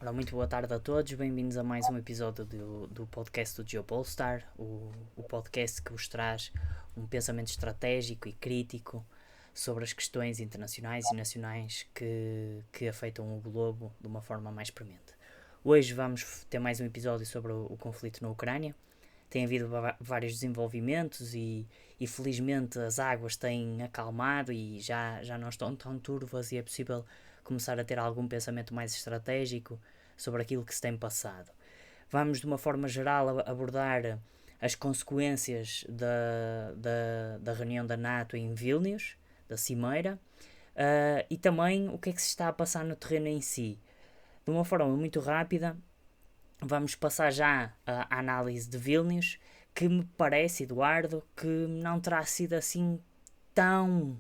Ora, muito boa tarde a todos, bem-vindos a mais um episódio do podcast do Geopolstar, o podcast que vos traz um pensamento estratégico e crítico sobre as questões internacionais e nacionais que afetam o globo de uma forma mais premente. Hoje vamos ter mais um episódio sobre o conflito na Ucrânia. Tem havido vários desenvolvimentos e felizmente as águas têm acalmado e já não estão tão turvas e é possível começar a ter algum pensamento mais estratégico sobre aquilo que se tem passado. Vamos, de uma forma geral, abordar as consequências da reunião da NATO em Vilnius, da Cimeira, e também o que é que se está a passar no terreno em si. De uma forma muito rápida, vamos passar já à análise de Vilnius, que me parece, Eduardo, que não terá sido assim tão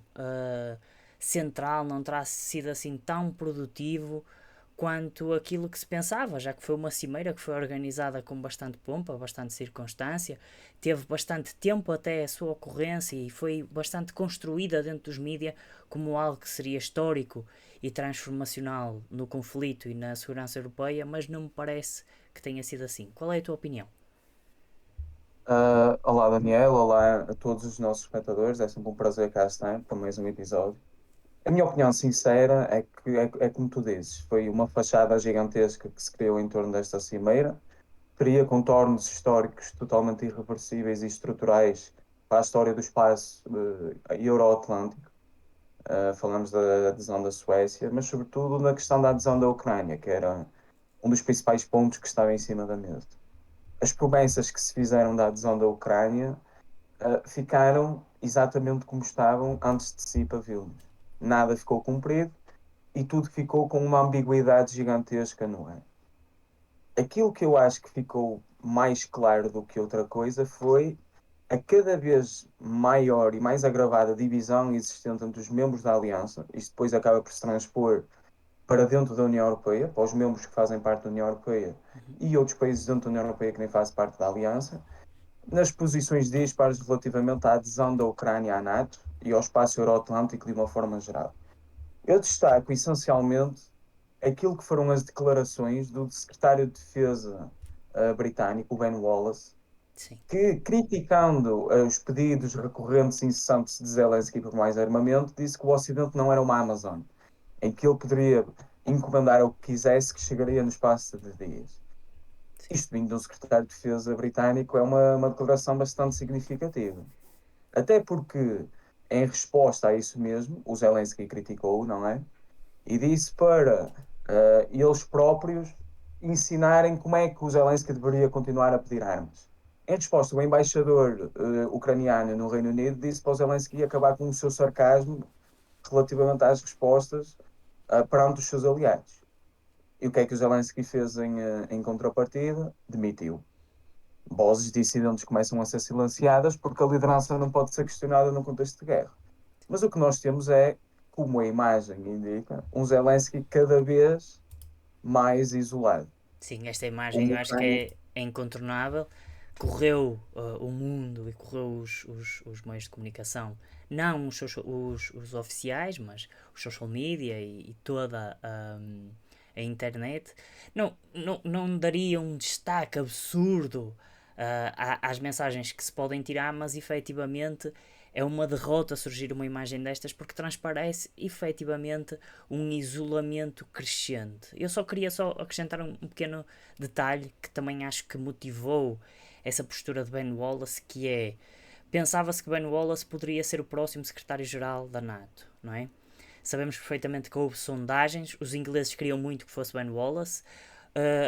central, não terá sido assim tão produtivo quanto aquilo que se pensava, já que foi uma cimeira que foi organizada com bastante pompa, bastante circunstância, teve bastante tempo até a sua ocorrência e foi bastante construída dentro dos mídias como algo que seria histórico e transformacional no conflito e na segurança europeia, mas não me parece que tenha sido assim. Qual é a tua opinião? Olá Daniel, olá a todos os nossos espectadores, é sempre um prazer cá estar para mais um episódio. A minha opinião sincera é que é como tu dizes, foi uma fachada gigantesca que se criou em torno desta cimeira, cria contornos históricos totalmente irreversíveis e estruturais para a história do espaço Euro-Atlântico. Falamos da adesão da Suécia, mas sobretudo na questão da adesão da Ucrânia, que era um dos principais pontos que estava em cima da mesa. As promessas que se fizeram da adesão da Ucrânia ficaram exatamente como estavam antes de si para Vilnius. Nada ficou cumprido e tudo ficou com uma ambiguidade gigantesca no ar. Aquilo que eu acho que ficou mais claro do que outra coisa foi a cada vez maior e mais agravada divisão existente entre os membros da Aliança. Isto depois acaba por se transpor para dentro da União Europeia, para os membros que fazem parte da União Europeia e outros países dentro da União Europeia que nem fazem parte da Aliança, nas posições dispares relativamente à adesão da Ucrânia à NATO e ao espaço euroatlântico de uma forma geral. Eu destaco essencialmente aquilo que foram as declarações do secretário de Defesa britânico, Ben Wallace, Sim, que, criticando os pedidos recorrentes e incessantes de Zelensky por mais armamento, disse que o Ocidente não era uma Amazon, em que ele poderia encomendar o que quisesse, que chegaria no espaço de dias. sim. Isto vindo do secretário de Defesa britânico é uma declaração bastante significativa. Até porque, em resposta a isso mesmo, o Zelensky criticou, não é? E disse para eles próprios ensinarem como é que o Zelensky deveria continuar a pedir armas. Em resposta, o embaixador ucraniano no Reino Unido disse para o Zelensky acabar com o seu sarcasmo relativamente às respostas perante os seus aliados. E o que é que o Zelensky fez em contrapartida? Demitiu. Vozes dissidentes começam a ser silenciadas porque a liderança não pode ser questionada num contexto de guerra. Mas o que nós temos é, como a imagem indica, um Zelensky cada vez mais isolado. Sim, esta imagem Uma eu acho que Ucrânia é incontornável. Correu o mundo e correu os meios de comunicação, não os oficiais, mas os social media e toda a internet, não daria um destaque absurdo às mensagens que se podem tirar, mas efetivamente é uma derrota surgir uma imagem destas porque transparece efetivamente um isolamento crescente. Eu só queria acrescentar um pequeno detalhe que também acho que motivou essa postura de Ben Wallace, que é, pensava-se que Ben Wallace poderia ser o próximo secretário-geral da NATO, não é? Sabemos perfeitamente que houve sondagens, os ingleses queriam muito que fosse Ben Wallace,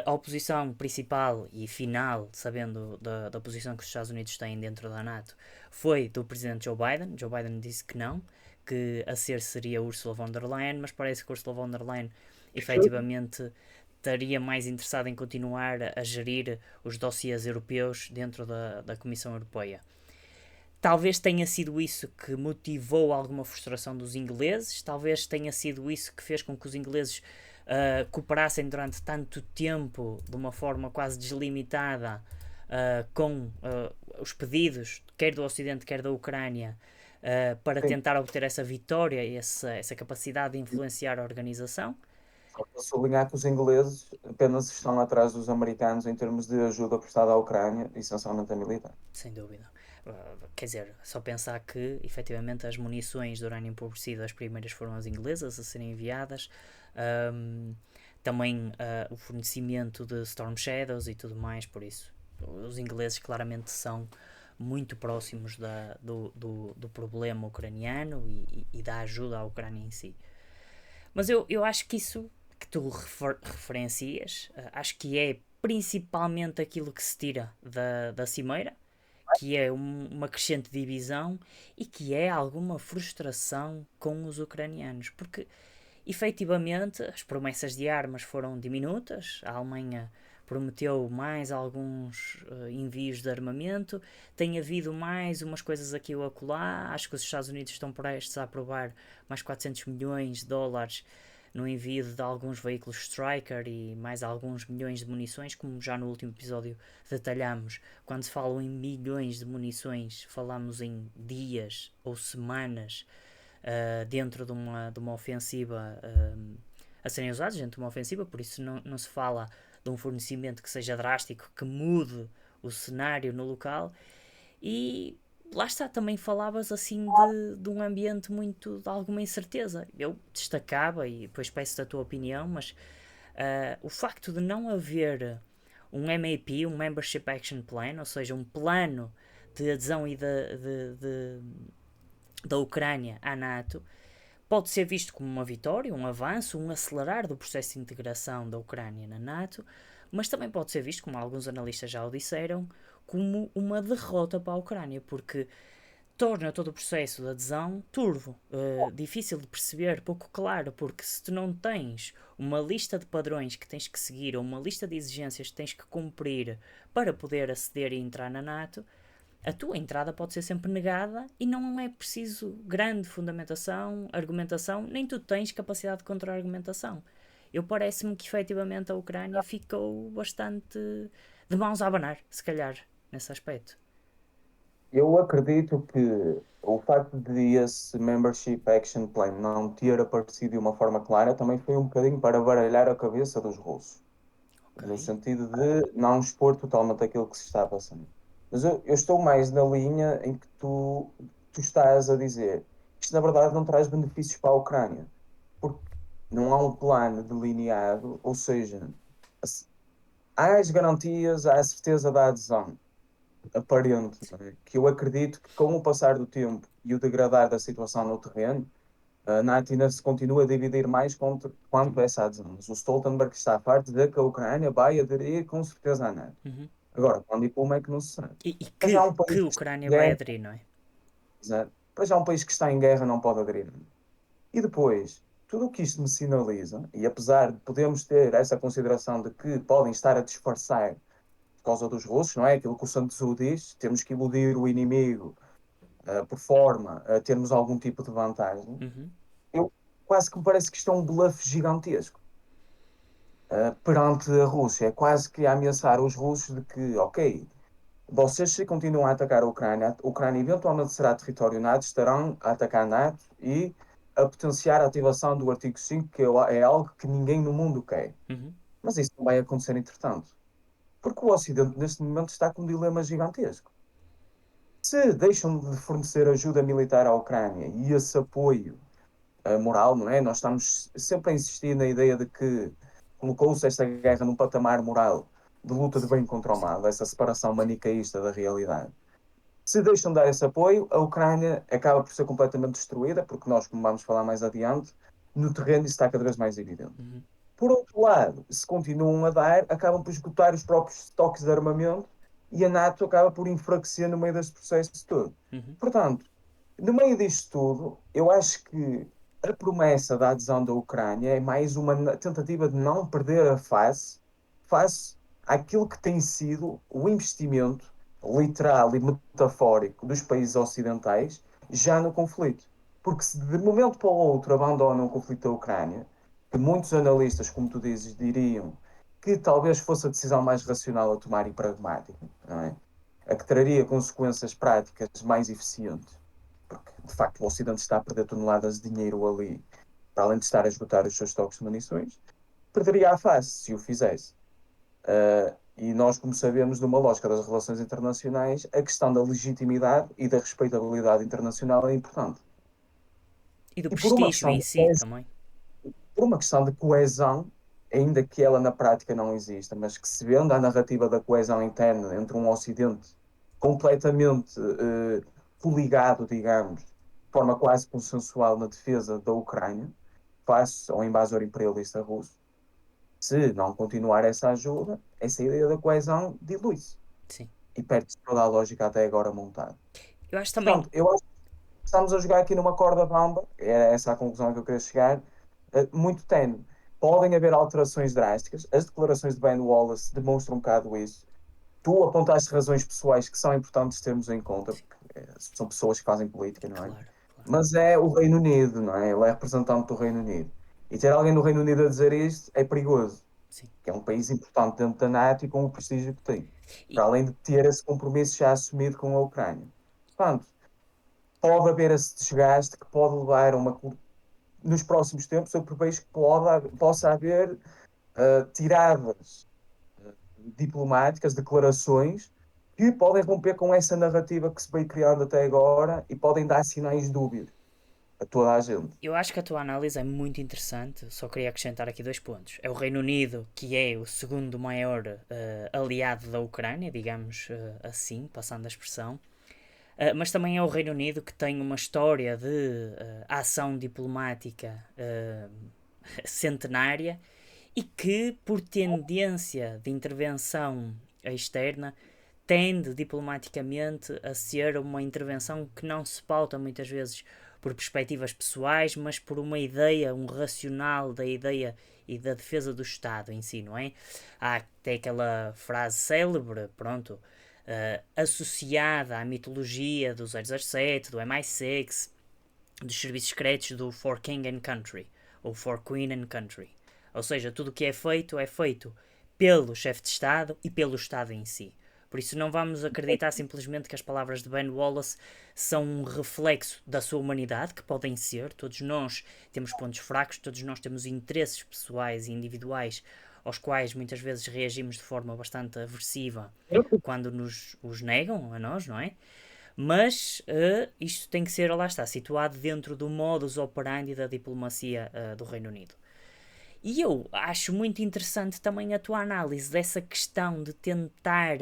a oposição principal e final, sabendo da posição que os Estados Unidos têm dentro da NATO, foi do presidente Joe Biden. Joe Biden disse que não, que a ser seria Ursula von der Leyen, mas parece que Ursula von der Leyen efetivamente estaria mais interessada em continuar a gerir os dossiês europeus dentro da Comissão Europeia. Talvez tenha sido isso que motivou alguma frustração dos ingleses, talvez tenha sido isso que fez com que os ingleses cooperassem durante tanto tempo, de uma forma quase deslimitada, com os pedidos, quer do Ocidente, quer da Ucrânia, para tem tentar obter essa vitória, essa capacidade de influenciar a organização. Só para sublinhar que os ingleses apenas estão atrás dos americanos em termos de ajuda prestada à Ucrânia, essencialmente a militar. Sem dúvida. Quer dizer, só pensar que efetivamente as munições de urânio empobrecido, as primeiras foram as inglesas a serem enviadas. Um, Também o fornecimento de Storm Shadows e tudo mais, por isso os ingleses claramente são muito próximos do problema ucraniano e da ajuda à Ucrânia em si. Mas eu acho que isso que tu referencias, acho que é principalmente aquilo que se tira da Cimeira, que é uma crescente divisão e que é alguma frustração com os ucranianos, porque efetivamente as promessas de armas foram diminutas, a Alemanha prometeu mais alguns envios de armamento, tem havido mais umas coisas aqui ou acolá, acho que os Estados Unidos estão prestes a aprovar mais 400 milhões de dólares no envio de alguns veículos Striker e mais alguns milhões de munições, como já no último episódio detalhamos. Quando se fala em milhões de munições, falamos em dias ou semanas dentro de uma ofensiva a serem usados dentro de uma ofensiva, por isso não se fala de um fornecimento que seja drástico, que mude o cenário no local. E lá está, também falavas assim de um ambiente muito de alguma incerteza. Eu destacava, e depois peço a tua opinião, mas o facto de não haver um MAP, um Membership Action Plan, ou seja, um plano de adesão da Ucrânia à NATO, pode ser visto como uma vitória, um avanço, um acelerar do processo de integração da Ucrânia na NATO, mas também pode ser visto, como alguns analistas já o disseram, como uma derrota para a Ucrânia, porque torna todo o processo de adesão turvo, difícil de perceber, pouco claro, porque se tu não tens uma lista de padrões que tens que seguir ou uma lista de exigências que tens que cumprir para poder aceder e entrar na NATO, a tua entrada pode ser sempre negada e não é preciso grande fundamentação, argumentação, nem tu tens capacidade de contra-argumentação. Eu parece-me que efetivamente a Ucrânia ficou bastante de mãos a abanar, se calhar, nesse aspecto. Eu acredito que o facto de esse Membership Action Plan não ter aparecido de uma forma clara também foi um bocadinho para baralhar a cabeça dos russos, Ok. no sentido de não expor totalmente aquilo que se está passando. Mas eu estou mais na linha em que tu estás a dizer que isto, na verdade, não traz benefícios para a Ucrânia, porque não há um plano delineado, ou seja, há as garantias, há a certeza da adesão aparente, não é? Que eu acredito que com o passar do tempo e o degradar da situação no terreno, a NATO ainda se continua a dividir mais quanto a essa adesão. Mas o Stoltenberg está farto de dizer que a Ucrânia vai aderir com certeza à NATO. Uhum. Agora, quando e como é que não se sabe. E Para já um país que que está Ucrânia em vai guerra, aderir, não é? exato. Para já um país que está em guerra não pode aderir. E depois, tudo o que isto me sinaliza, e apesar de podermos ter essa consideração de que podem estar a disfarçar por causa dos russos, não é? Aquilo que o Sun Tzu diz, temos que iludir o inimigo por forma a termos algum tipo de vantagem, Uhum. eu quase que me parece que isto é um bluff gigantesco perante a Rússia. É quase que a ameaçar os russos de que, ok, vocês se continuam a atacar a Ucrânia eventualmente será território NATO, estarão a atacar a NATO e a potenciar a ativação do artigo 5, que é algo que ninguém no mundo quer. Uhum. Mas isso não vai acontecer entretanto. Porque o Ocidente, neste momento, está com um dilema gigantesco. Se deixam de fornecer ajuda militar à Ucrânia e esse apoio moral, não é? Nós estamos sempre a insistir na ideia de que colocou-se esta guerra num patamar moral de luta de bem contra o Sim. mal, essa separação manicaísta da realidade. Se deixam de dar esse apoio, a Ucrânia acaba por ser completamente destruída, porque nós, como vamos falar mais adiante, no terreno isso está cada vez mais evidente. Uhum. Por outro lado, se continuam a dar, acabam por esgotar os próprios estoques de armamento e a NATO acaba por enfraquecer no meio deste processo todo. Uhum. Portanto, no meio disto tudo, eu acho que a promessa da adesão da Ucrânia é mais uma tentativa de não perder a face àquilo que tem sido o investimento literal e metafórico dos países ocidentais já no conflito. Porque se de momento para o outro abandonam o conflito da Ucrânia, que muitos analistas, como tu dizes, diriam que talvez fosse a decisão mais racional a tomar e pragmática, não é? A que traria consequências práticas mais eficientes, porque de facto o Ocidente está a perder toneladas de dinheiro ali, para além de estar a esgotar os seus estoques de munições. perderia a face se o fizesse. E nós, como sabemos, numa lógica das relações internacionais, a questão da legitimidade e da respeitabilidade internacional é importante. E do E por uma prestígio questão em de si coesão, também. por uma questão de coesão, ainda que ela na prática não exista, mas que se venda a narrativa da coesão interna entre um Ocidente completamente coligado, digamos, de forma quase consensual na defesa da Ucrânia, face ao invasor imperialista russo, se não continuar essa ajuda, essa ideia da coesão dilui-se Sim. e perde-se toda a lógica até agora montada. Eu acho também. Portanto, eu acho que estamos a jogar aqui numa corda bamba, era essa a conclusão que eu queria chegar, muito tenue. Podem haver alterações drásticas, as declarações de Ben Wallace demonstram um bocado isso. Tu apontaste razões pessoais que são importantes termos em conta, Sim, porque são pessoas que fazem política, não é? claro, claro. Mas é o Reino Unido, não é? Ele é representante do Reino Unido. E ter alguém no Reino Unido a dizer isto é perigoso, Sim. que é um país importante dentro da NATO e com o prestígio que tem, E para além de ter esse compromisso já assumido com a Ucrânia. Portanto, pode haver esse desgaste que pode levar a uma. Nos próximos tempos, eu prevejo que possa haver tiradas diplomáticas, declarações, que podem romper com essa narrativa que se veio criando até agora e podem dar sinais dúbios a toda a gente. eu acho que a tua análise é muito interessante. Só queria acrescentar aqui dois pontos. É o Reino Unido, que é o segundo maior aliado da Ucrânia, digamos assim, passando a expressão. Mas também é o Reino Unido que tem uma história de ação diplomática centenária e que, por tendência de intervenção externa, tende diplomaticamente a ser uma intervenção que não se pauta muitas vezes por perspectivas pessoais, mas por uma ideia, um racional da ideia e da defesa do Estado em si, não é? Há até aquela frase célebre, pronto, associada à mitologia do 007, do MI6, dos serviços secretos do For King and Country, ou For Queen and Country. Ou seja, tudo o que é feito pelo chefe de Estado e pelo Estado em si. Por isso não vamos acreditar simplesmente que as palavras de Ben Wallace são um reflexo da sua humanidade, que podem ser, todos nós temos pontos fracos, todos nós temos interesses pessoais e individuais aos quais muitas vezes reagimos de forma bastante aversiva quando nos os negam a nós, não é? Mas isto tem que ser, lá está, situado dentro do modus operandi da diplomacia do Reino Unido. E eu acho muito interessante também a tua análise dessa questão de tentar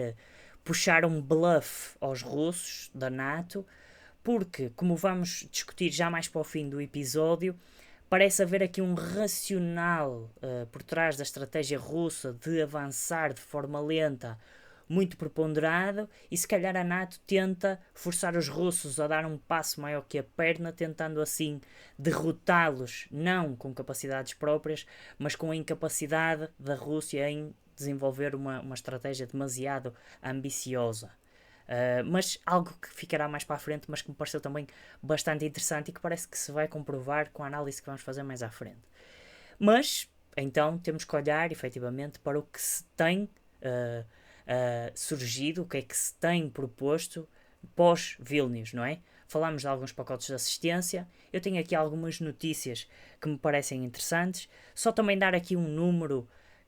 puxar um bluff aos russos da NATO, porque, como vamos discutir já mais para o fim do episódio, parece haver aqui um racional por trás da estratégia russa de avançar de forma lenta, muito preponderado, e se calhar a NATO tenta forçar os russos a dar um passo maior que a perna, tentando assim derrotá-los, não com capacidades próprias, mas com a incapacidade da Rússia em desenvolver uma estratégia demasiado ambiciosa. Mas algo que ficará mais para a frente, mas que me pareceu também bastante interessante e que parece que se vai comprovar com a análise que vamos fazer mais à frente. Mas, então, temos que olhar efetivamente para o que se tem surgido, o que é que se tem proposto pós-Vilnius, não é? Falámos de alguns pacotes de assistência, eu tenho aqui algumas notícias que me parecem interessantes, só também dar aqui um número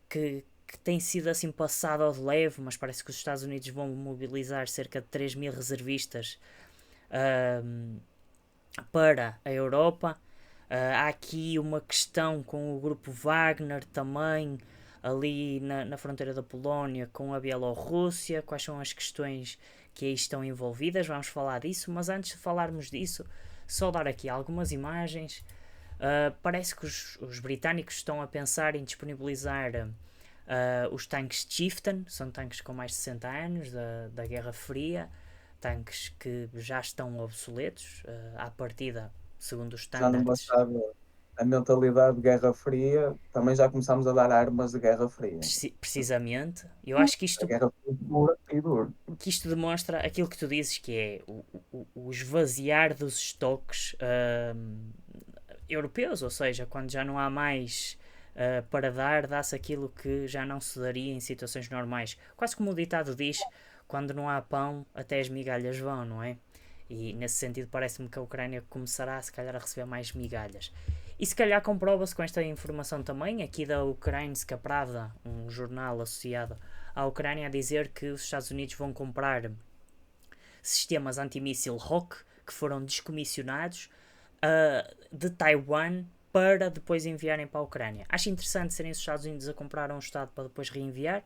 que tem sido assim passado ao de leve, mas parece que os Estados Unidos vão mobilizar cerca de 3 mil reservistas ahm, para a Europa. Há aqui uma questão com o grupo Wagner também, ali na fronteira da Polónia com a Bielorrússia. Quais são as questões que aí estão envolvidas? Vamos falar disso, mas antes de falarmos disso, só dar aqui algumas imagens. Parece que os britânicos estão a pensar em disponibilizar os tanques Chieftain, são tanques com mais de 60 anos da Guerra Fria, tanques que já estão obsoletos à partida, segundo os Já não standards. bastava a mentalidade de Guerra Fria, também já começamos a dar armas de Guerra Fria. Precisamente, eu acho A Guerra Fria dura e dura. que isto demonstra aquilo que tu dizes, que é o esvaziar dos estoques europeus, ou seja, quando já não há mais para dar, dá-se aquilo que já não se daria em situações normais. Quase como o ditado diz, quando não há pão, até as migalhas vão, não é? E nesse sentido parece-me que a Ucrânia começará se calhar a receber mais migalhas. E se calhar comprova-se com esta informação também, aqui da Ukrainska Pravda, um jornal associado à Ucrânia, a dizer que os Estados Unidos vão comprar sistemas antimíssil Rock que foram descomissionados de Taiwan para depois enviarem para a Ucrânia. Acho interessante serem os Estados Unidos a comprar um Estado para depois reenviar.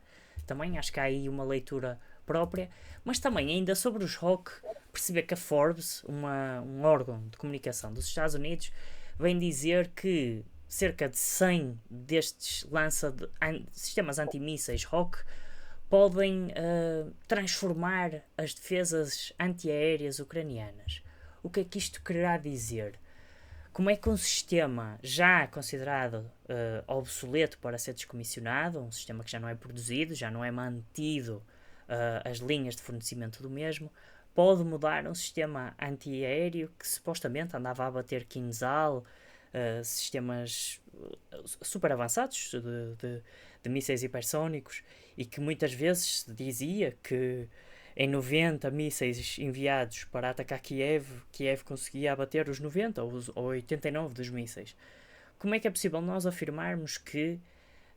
Também acho que há aí uma leitura própria. Mas também, ainda sobre os Rock, perceber que a Forbes, um órgão de comunicação dos Estados Unidos, vem dizer que cerca de 100 destes sistemas antimísseis Rock podem transformar as defesas antiaéreas ucranianas. O que é que isto quererá dizer? Como é que um sistema já considerado obsoleto para ser descomissionado, um sistema que já não é produzido, já não é mantido as linhas de fornecimento do mesmo, pode mudar um sistema antiaéreo que supostamente andava a bater Kinzhal, sistemas super avançados de mísseis hipersónicos, e que muitas vezes se dizia que em 90 mísseis enviados para atacar Kiev, Kiev conseguia abater os 90 ou 89 dos mísseis. Como é que é possível nós afirmarmos que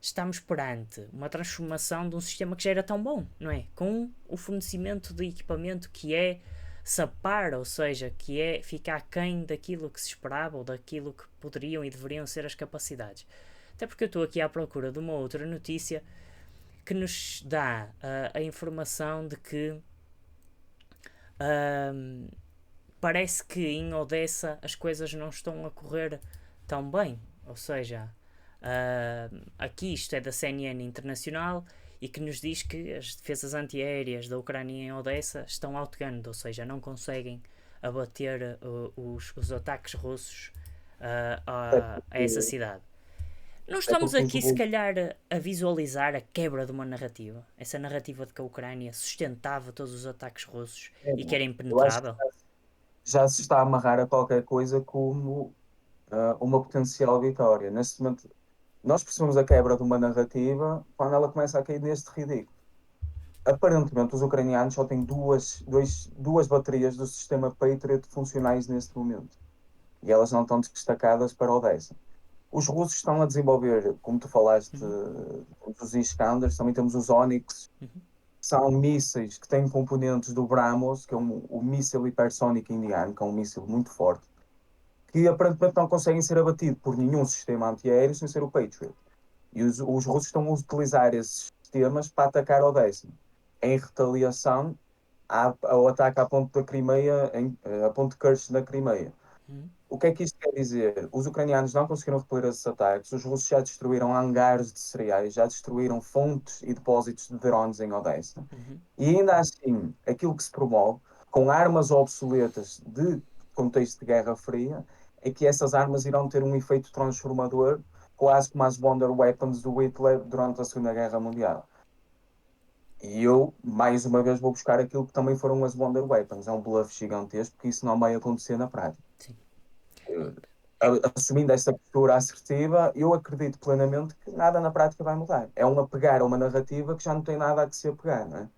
estamos perante uma transformação de um sistema que já era tão bom, não é? Com o fornecimento de equipamento que é sapar, ou seja, que é ficar aquém daquilo que se esperava ou daquilo que poderiam e deveriam ser as capacidades. Até porque eu estou aqui à procura de uma outra notícia que nos dá a informação de que parece que em Odessa as coisas não estão a correr tão bem. Ou seja, aqui isto é da CNN Internacional e que nos diz que as defesas antiaéreas da Ucrânia em Odessa estão outgunned, ou seja, não conseguem abater os ataques russos É a essa porque, cidade. Não é estamos porque os aqui, se russos, calhar, a visualizar a quebra de uma narrativa. Essa narrativa de que a Ucrânia sustentava todos os ataques russos e que era eu acho que impenetrável. já se está a amarrar a qualquer coisa como uma potencial vitória. Neste momento, nós percebemos a quebra de uma narrativa quando ela começa a cair neste ridículo. Aparentemente, os ucranianos só têm duas baterias do sistema Patriot funcionais neste momento. E elas não estão destacadas para Odessa. Os russos estão a desenvolver, como tu falaste, Uhum, dos Iskanders, também temos os Onyx, uhum, que são mísseis que têm componentes do BrahMos, que é o míssil hipersónico indiano, que é um míssil muito forte, que aparentemente não conseguem ser abatidos por nenhum sistema antiaéreo sem ser o Patriot. E os russos estão a utilizar esses sistemas para atacar Odessa, em retaliação ao ataque à ponte da Crimeia, à ponte de Kerch na Crimeia. uhum, O que é que isto quer dizer? Os ucranianos não conseguiram repelir esses ataques, os russos já destruíram hangares de cereais, já destruíram fontes e depósitos de drones em Odessa. uhum. E ainda assim, aquilo que se promove, com armas obsoletas de contexto de Guerra Fria, é que essas armas irão ter um efeito transformador, quase como as Wonder Weapons do Hitler durante a Segunda Guerra Mundial. E eu, mais uma vez, vou buscar aquilo que também foram as Wonder Weapons. É um bluff gigantesco, porque isso não vai acontecer na prática. Sim. Assumindo esta postura assertiva, eu acredito plenamente que nada na prática vai mudar. É um apegar a uma narrativa que já não tem nada a que se apegar, não é?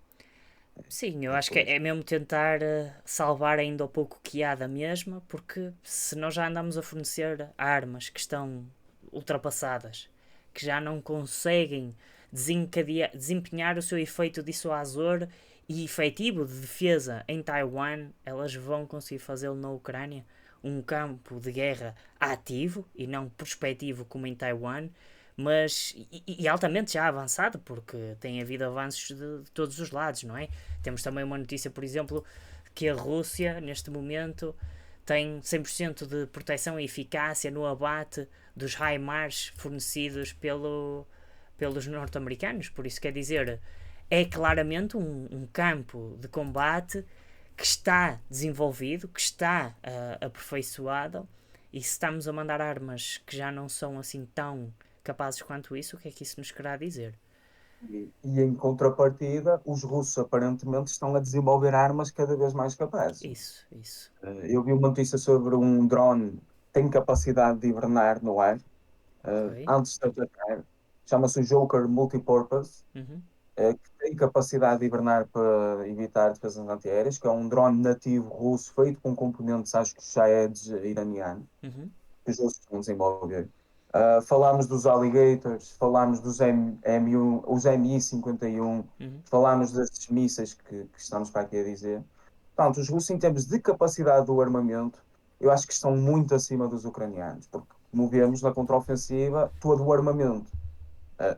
Sim, eu E acho que depois, é mesmo tentar salvar ainda o pouco que há da mesma, porque se nós já andamos a fornecer armas que estão ultrapassadas, que já não conseguem desempenhar o seu efeito dissuasor e efetivo de defesa em Taiwan, elas vão conseguir fazê-lo na Ucrânia, um campo de guerra ativo e não prospectivo como em Taiwan, mas e altamente já avançado, porque tem havido avanços de todos os lados, não é? Temos também uma notícia, por exemplo, que a Rússia, neste momento, tem 100% de proteção e eficácia no abate dos HIMARS fornecidos pelos norte-americanos. Por isso quer dizer, é claramente um campo de combate que está desenvolvido, que está aperfeiçoado, e se estamos a mandar armas que já não são assim tão capazes quanto isso, o que é que isso nos querá dizer? e em contrapartida, os russos aparentemente estão a desenvolver armas cada vez mais capazes. Isso, isso. Eu vi uma notícia sobre um drone que tem capacidade de hibernar no ar Ok. antes de atacar. Chama-se o Joker Multipurpose, Uhum, que tem capacidade de hibernar para evitar defesas antiaéreas, que é um drone nativo russo feito com componentes, acho que já é iraniano. uhum. que os russos estão a desenvolver. Falámos dos alligators, falámos dos M1, os Mi-51, Uhum. falámos desses mísseis que estamos para aqui a dizer. Portanto, os russos, em termos de capacidade do armamento, eu acho que estão muito acima dos ucranianos, porque, como vemos na contraofensiva, todo o armamento,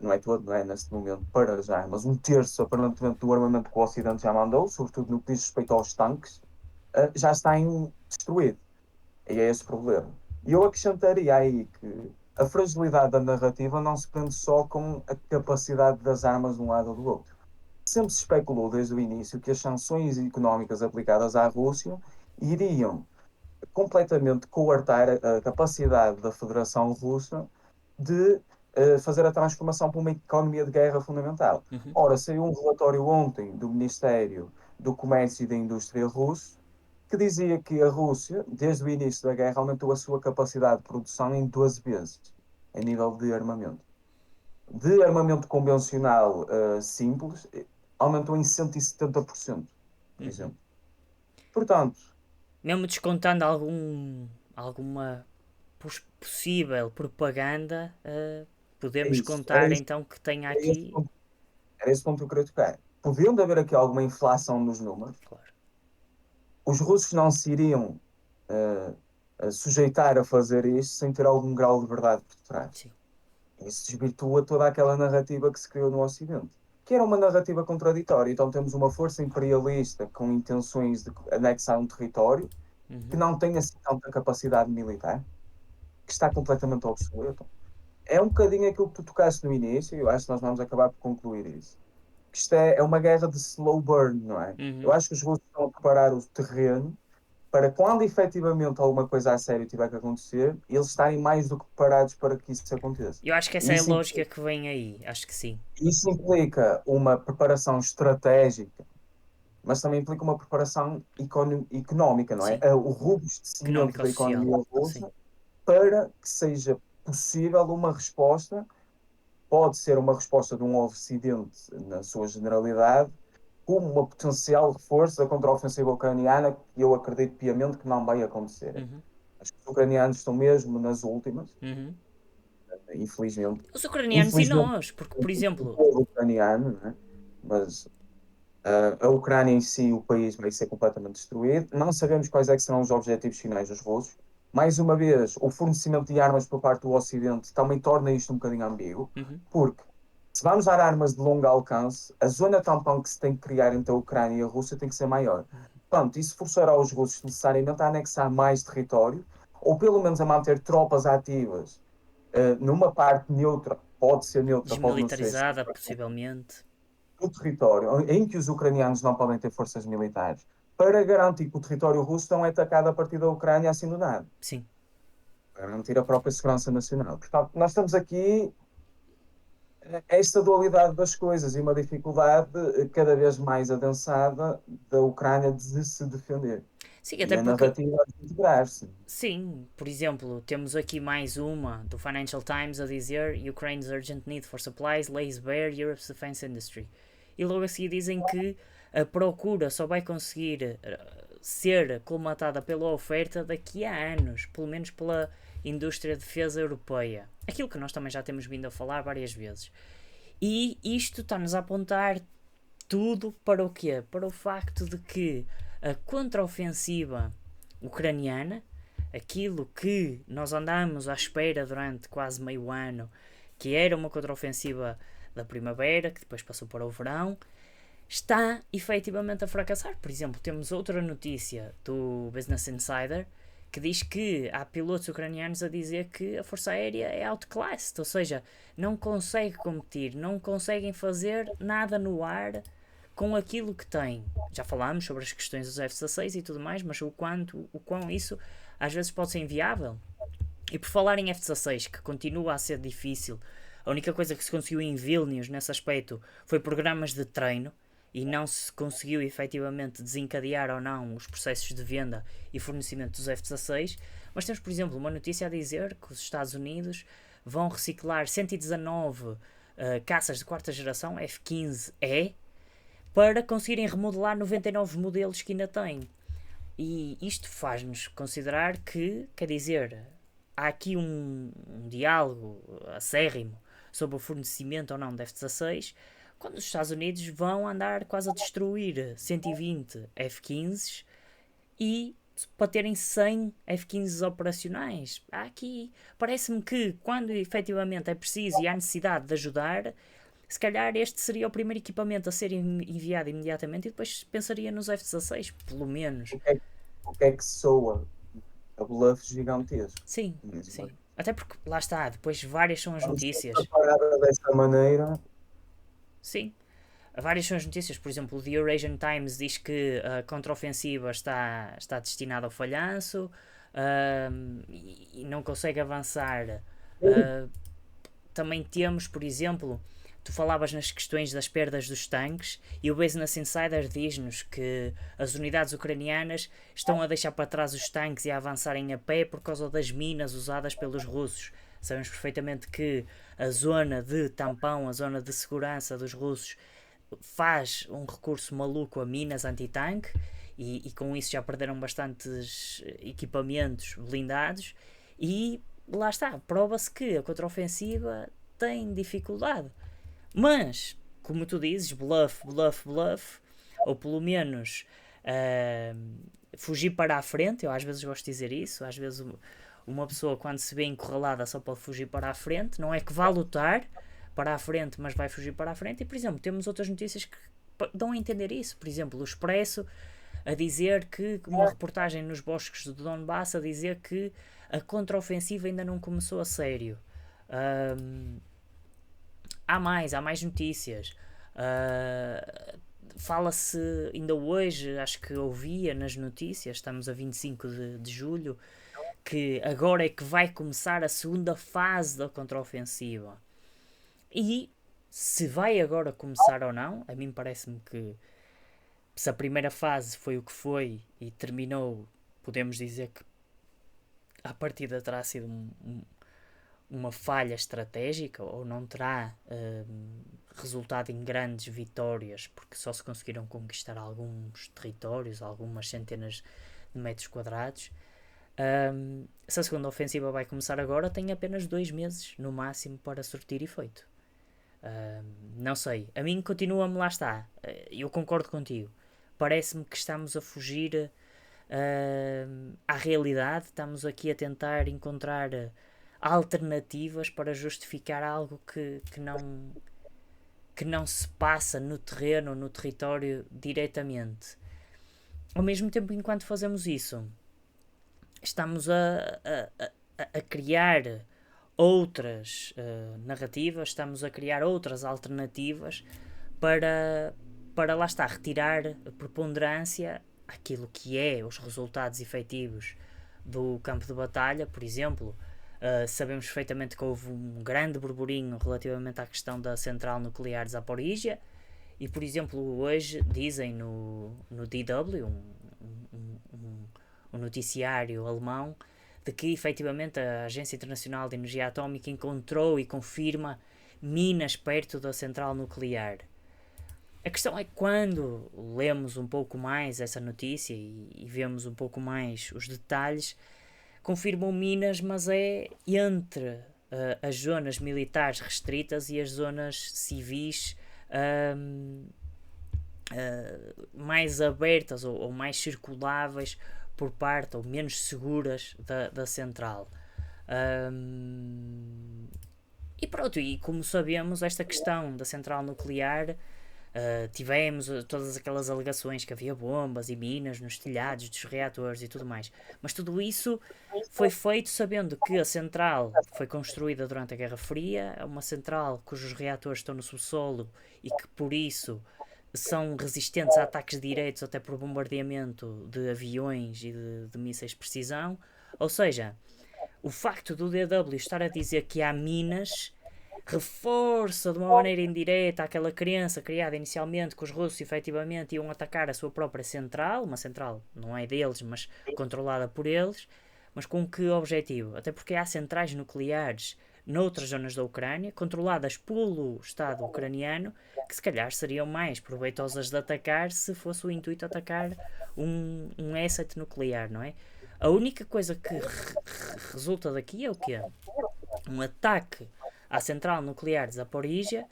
não é todo, não é neste momento, para já, mas um terço aparentemente do armamento que o Ocidente já mandou, sobretudo no que diz respeito aos tanques, já está destruído. E é esse o problema. E eu acrescentaria aí que a fragilidade da narrativa não se prende só com a capacidade das armas de um lado ou do outro. Sempre se especulou desde o início que as sanções económicas aplicadas à Rússia iriam completamente coartar a capacidade da Federação Russa de fazer a transformação para uma economia de guerra fundamental. Uhum. Ora, saiu um relatório ontem do Ministério do Comércio e da Indústria russo que dizia que a Rússia, desde o início da guerra, aumentou a sua capacidade de produção em 12 vezes, a nível de armamento. De armamento convencional simples, aumentou em 170%, por Uhum. exemplo. Portanto, Mesmo descontando alguma possível propaganda, é podemos isso. contar então que tenha Era esse aqui. ponto, era esse ponto que eu queria tocar. Podendo haver aqui alguma inflação nos números, Claro, os russos não se iriam uh, sujeitar a fazer isto sem ter algum grau de verdade por trás. sim. Isso desvirtua toda aquela narrativa que se criou no Ocidente, que era uma narrativa contraditória. Então temos uma força imperialista com intenções de anexar um território que Uhum. não tem assim tanta capacidade militar, que está completamente obsoleto. É um bocadinho aquilo que tu tocaste no início, e eu acho que nós vamos acabar por concluir isso. Que isto é uma guerra de slow burn, não é? Eu Uhum. acho que os russos estão a preparar o terreno para quando efetivamente alguma coisa a sério tiver que acontecer, eles estarem mais do que preparados para que isso aconteça. Eu acho que essa E é a isso, lógica que vem aí. Acho que sim. isso implica uma preparação estratégica, mas também implica uma preparação económica, não é? Sim. O robustecimento da Económico-social. economia Sim. russa para que seja possível uma resposta, pode ser uma resposta de um Ocidente na sua generalidade, como uma potencial reforço da contraofensiva ucraniana, que eu acredito piamente que não vai acontecer. Uhum. Acho que os ucranianos estão mesmo nas últimas, Uhum. infelizmente. Os ucranianos e Infelizmente, nós, porque, por o exemplo, povo ucraniano, não é? Mas a Ucrânia em si, o país vai ser completamente destruído. Não sabemos quais é que serão os objetivos finais dos russos. Mais uma vez, o fornecimento de armas por parte do Ocidente também torna isto um bocadinho ambíguo, uhum, porque se vamos dar armas de longo alcance, a zona tampão que se tem que criar entre a Ucrânia e a Rússia tem que ser maior. Portanto, isso forçará os russos necessariamente a anexar mais território, ou pelo menos a manter tropas ativas numa parte neutra, pode ser neutra, pode não ser, desmilitarizada, possivelmente. no território em que os ucranianos não podem ter forças militares, para garantir que o território russo não é atacado a partir da Ucrânia assim do nada, Sim. para garantir a própria segurança nacional. Portanto, nós temos aqui esta dualidade das coisas e uma dificuldade cada vez mais adensada da Ucrânia de se defender. Sim, E até a porque, narrativa de integrar-se. sim, por exemplo, temos aqui mais uma do Financial Times a dizer Ukraine's urgent need for supplies lays bare Europe's defense industry. E logo a seguir dizem que a procura só vai conseguir ser colmatada pela oferta daqui a anos, pelo menos pela indústria de defesa europeia. Aquilo que nós também já temos vindo a falar várias vezes. E isto está-nos a apontar tudo para o quê? Para o facto de que a contraofensiva ucraniana, aquilo que nós andámos à espera durante quase meio ano, que era uma contraofensiva da primavera, que depois passou para o verão, está efetivamente a fracassar. Por exemplo, temos outra notícia do Business Insider que diz que há pilotos ucranianos a dizer que a Força Aérea é outclassed, ou seja, não consegue competir, não conseguem fazer nada no ar com aquilo que tem. Já falámos sobre as questões dos F-16 e tudo mais, mas o quão isso às vezes pode ser inviável. E por falar em F-16, que continua a ser difícil, a única coisa que se conseguiu em Vilnius nesse aspecto foi programas de treino e não se conseguiu efetivamente desencadear ou não os processos de venda e fornecimento dos F-16. Mas temos, por exemplo, uma notícia a dizer que os Estados Unidos vão reciclar 119 caças de quarta geração F-15E para conseguirem remodelar 99 modelos que ainda têm. E isto faz-nos considerar que, quer dizer, há aqui um diálogo acérrimo sobre o fornecimento ou não de F-16, quando os Estados Unidos vão andar quase a destruir 120 F-15s e para terem 100 F-15 operacionais. Há aqui, parece-me que quando efetivamente é preciso e há necessidade de ajudar, se calhar este seria o primeiro equipamento a ser enviado imediatamente e depois pensaria nos F-16, pelo menos. O que é que soa a bluff gigantesco? Sim, Mesmo. sim. Até porque, lá está, depois várias são as Quando se notícias. preparada dessa maneira, Sim, várias são as notícias. Por exemplo, o The Eurasian Times diz que a contraofensiva está destinada ao falhanço, e não consegue avançar. Uh, Também temos, por exemplo, tu falavas nas questões das perdas dos tanques e o Business Insider diz-nos que as unidades ucranianas estão a deixar para trás os tanques e a avançarem a pé por causa das minas usadas pelos russos. Sabemos perfeitamente que a zona de tampão, a zona de segurança dos russos, faz um recurso maluco a minas anti-tanque e com isso já perderam bastantes equipamentos blindados e lá está, prova-se que a contraofensiva tem dificuldade. Mas, como tu dizes, bluff, bluff, bluff, ou pelo menos fugir para a frente, eu às vezes gosto de dizer isso, às vezes uma pessoa quando se vê encurralada só pode fugir para a frente, não é que vá lutar para a frente, mas vai fugir para a frente, e por exemplo, temos outras notícias que dão a entender isso, por exemplo, o Expresso a dizer que, uma reportagem nos bosques do Donbass a dizer que a contraofensiva ainda não começou a sério. Ahm, há mais notícias. Fala-se ainda hoje, acho que ouvia nas notícias, estamos a 25 de julho, que agora é que vai começar a segunda fase da contraofensiva. E se vai agora começar ou não, a mim parece-me que se a primeira fase foi o que foi e terminou, podemos dizer que a partida terá sido uma falha estratégica ou não terá resultado em grandes vitórias, porque só se conseguiram conquistar alguns territórios, algumas centenas de metros quadrados. Se a segunda ofensiva vai começar agora, tem apenas 2 meses no máximo para surtir efeito. Não sei, a mim continua-me, lá está, eu concordo contigo, parece-me que estamos a fugir à realidade, estamos aqui a tentar encontrar alternativas para justificar algo que não se passa no terreno, no território diretamente. Ao mesmo tempo, enquanto fazemos isso, estamos a criar outras narrativas, estamos a criar outras alternativas para lá está, retirar a preponderância àquilo que é os resultados efetivos do campo de batalha. Por exemplo, sabemos perfeitamente que houve um grande burburinho relativamente à questão da central nuclear de Zaporizhia e, por exemplo, hoje dizem no DW, um noticiário alemão, de que efetivamente a Agência Internacional de Energia Atómica encontrou e confirma minas perto da central nuclear. A questão é que quando lemos um pouco mais essa notícia e vemos um pouco mais os detalhes, confirmam minas, mas é entre as zonas militares restritas e as zonas civis mais abertas ou mais circuláveis por parte, ou menos seguras da central. E pronto, e como sabemos, esta questão da central nuclear, tivemos todas aquelas alegações que havia bombas e minas nos telhados dos reatores e tudo mais. Mas tudo isso foi feito sabendo que a central foi construída durante a Guerra Fria, é uma central cujos reatores estão no subsolo e que por isso são resistentes a ataques diretos, até por bombardeamento de aviões e de mísseis de precisão. Ou seja, o facto do DW estar a dizer que há minas reforça de uma maneira indireta aquela crença criada inicialmente que os russos efetivamente iam atacar a sua própria central, uma central não é deles, mas controlada por eles, mas com que objetivo? Até porque há centrais nucleares noutras zonas da Ucrânia, controladas pelo Estado ucraniano, que se calhar seriam mais proveitosas de atacar se fosse o intuito atacar um asset nuclear, não é? A única coisa que resulta daqui é o quê? Um ataque à central nuclear de Zaporizhia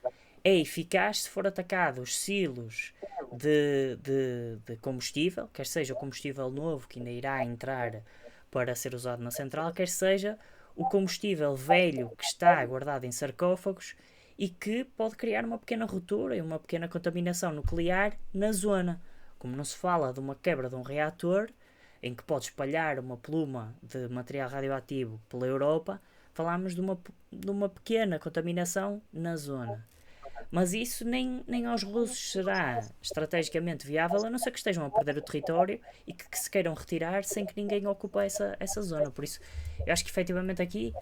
é eficaz se for atacado os silos de combustível, quer seja o combustível novo que ainda irá entrar para ser usado na central, quer seja o combustível velho que está guardado em sarcófagos e que pode criar uma pequena ruptura e uma pequena contaminação nuclear na zona. Como não se fala de uma quebra de um reator, em que pode espalhar uma pluma de material radioativo pela Europa, falamos de uma pequena contaminação na zona. Mas isso nem aos russos será estrategicamente viável, a não ser que estejam a perder o território e que se queiram retirar sem que ninguém ocupe essa zona. Por isso, eu acho que efetivamente aqui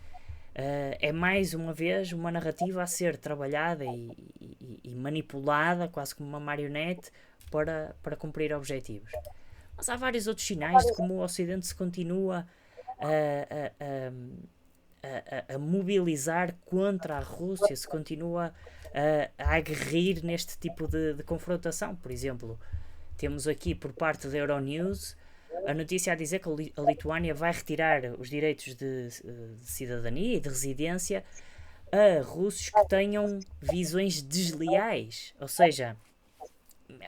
é mais uma vez uma narrativa a ser trabalhada e manipulada, quase como uma marionete, para cumprir objetivos. Mas há vários outros sinais de como o Ocidente se continua a, a mobilizar contra a Rússia, se continua a aguerrir neste tipo de confrontação. Por exemplo, temos aqui por parte da Euronews a notícia a dizer que a Lituânia vai retirar os direitos de cidadania e de residência a russos que tenham visões desleais. Ou seja,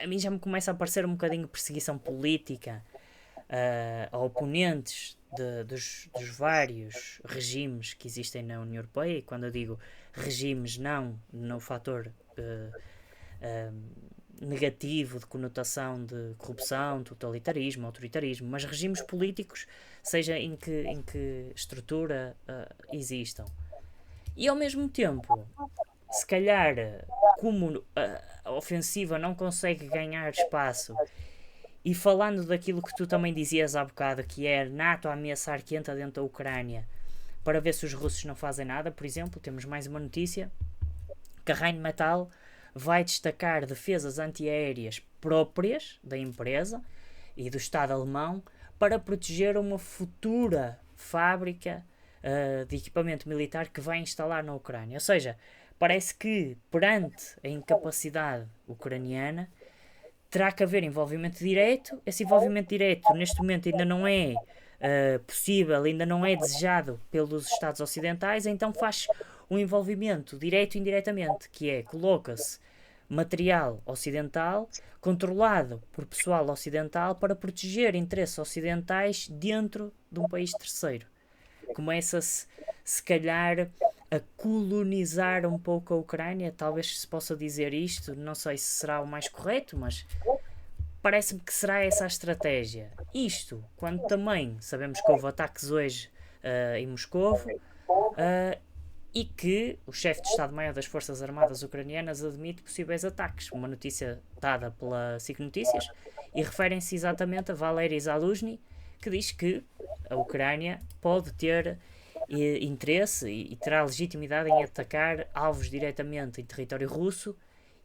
a mim já me começa a parecer um bocadinho perseguição política a oponentes dos vários regimes que existem na União Europeia, e quando eu digo regimes, não no fator negativo de conotação de corrupção, totalitarismo, autoritarismo, mas regimes políticos, seja em que estrutura existam. E ao mesmo tempo, se calhar, como a ofensiva não consegue ganhar espaço. E falando daquilo que tu também dizias há bocado, que é a NATO a ameaçar que entra dentro da Ucrânia para ver se os russos não fazem nada, por exemplo, temos mais uma notícia que a Rheinmetall vai destacar defesas antiaéreas próprias da empresa e do Estado alemão para proteger uma futura fábrica de equipamento militar que vai instalar na Ucrânia. Ou seja, parece que perante a incapacidade ucraniana terá que haver envolvimento direto. Esse envolvimento direto neste momento ainda não é possível, ainda não é desejado pelos Estados ocidentais, então faz um envolvimento direto e indiretamente, que é coloca-se material ocidental controlado por pessoal ocidental para proteger interesses ocidentais dentro de um país terceiro. Começa-se, se calhar, a colonizar um pouco a Ucrânia, talvez se possa dizer isto, não sei se será o mais correto, mas parece-me que será essa a estratégia. Isto, quando também sabemos que houve ataques hoje em Moscovo e que o chefe de Estado-Maior das Forças Armadas Ucranianas admite possíveis ataques. Uma notícia dada pela SIC Notícias e referem-se exatamente a Valery Zaluzny, que diz que a Ucrânia pode ter interesse e terá legitimidade em atacar alvos diretamente em território russo.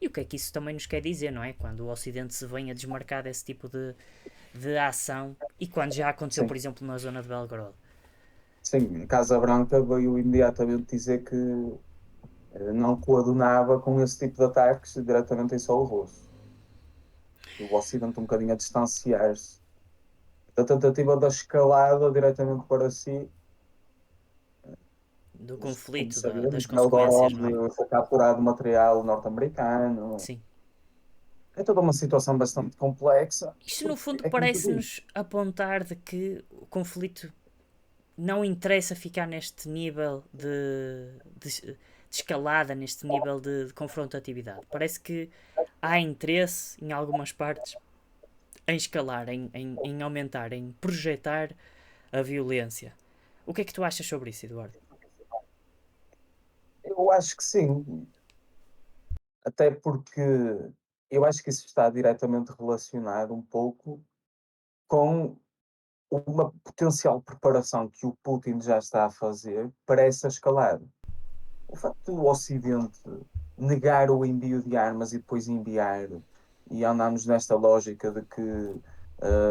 E o que é que isso também nos quer dizer, não é? Quando o Ocidente se vem a desmarcar desse tipo de ação e quando já aconteceu, Sim, por exemplo, na zona de Belgrado. sim. Casa Branca veio imediatamente dizer que não coadunava com esse tipo de ataques diretamente em solo russo. O Ocidente um bocadinho a distanciar-se da tentativa da escalada diretamente para si. Do Como conflito, das sabemos, consequências, não é? Belgorod foi capturado material norte-americano. Sim. É toda uma situação bastante complexa, Isto, no porque fundo, é como tu parece-nos dizes. apontar de que o conflito não interessa ficar neste nível de escalada, neste nível de confrontatividade. Parece que há interesse em algumas partes em escalar, em aumentar, em projetar a violência. O que é que tu achas sobre isso, Eduardo? Eu acho que sim, até porque eu acho que isso está diretamente relacionado um pouco com uma potencial preparação que o Putin já está a fazer para essa escalada. O facto do Ocidente negar o envio de armas e depois enviar, e andamos nesta lógica de que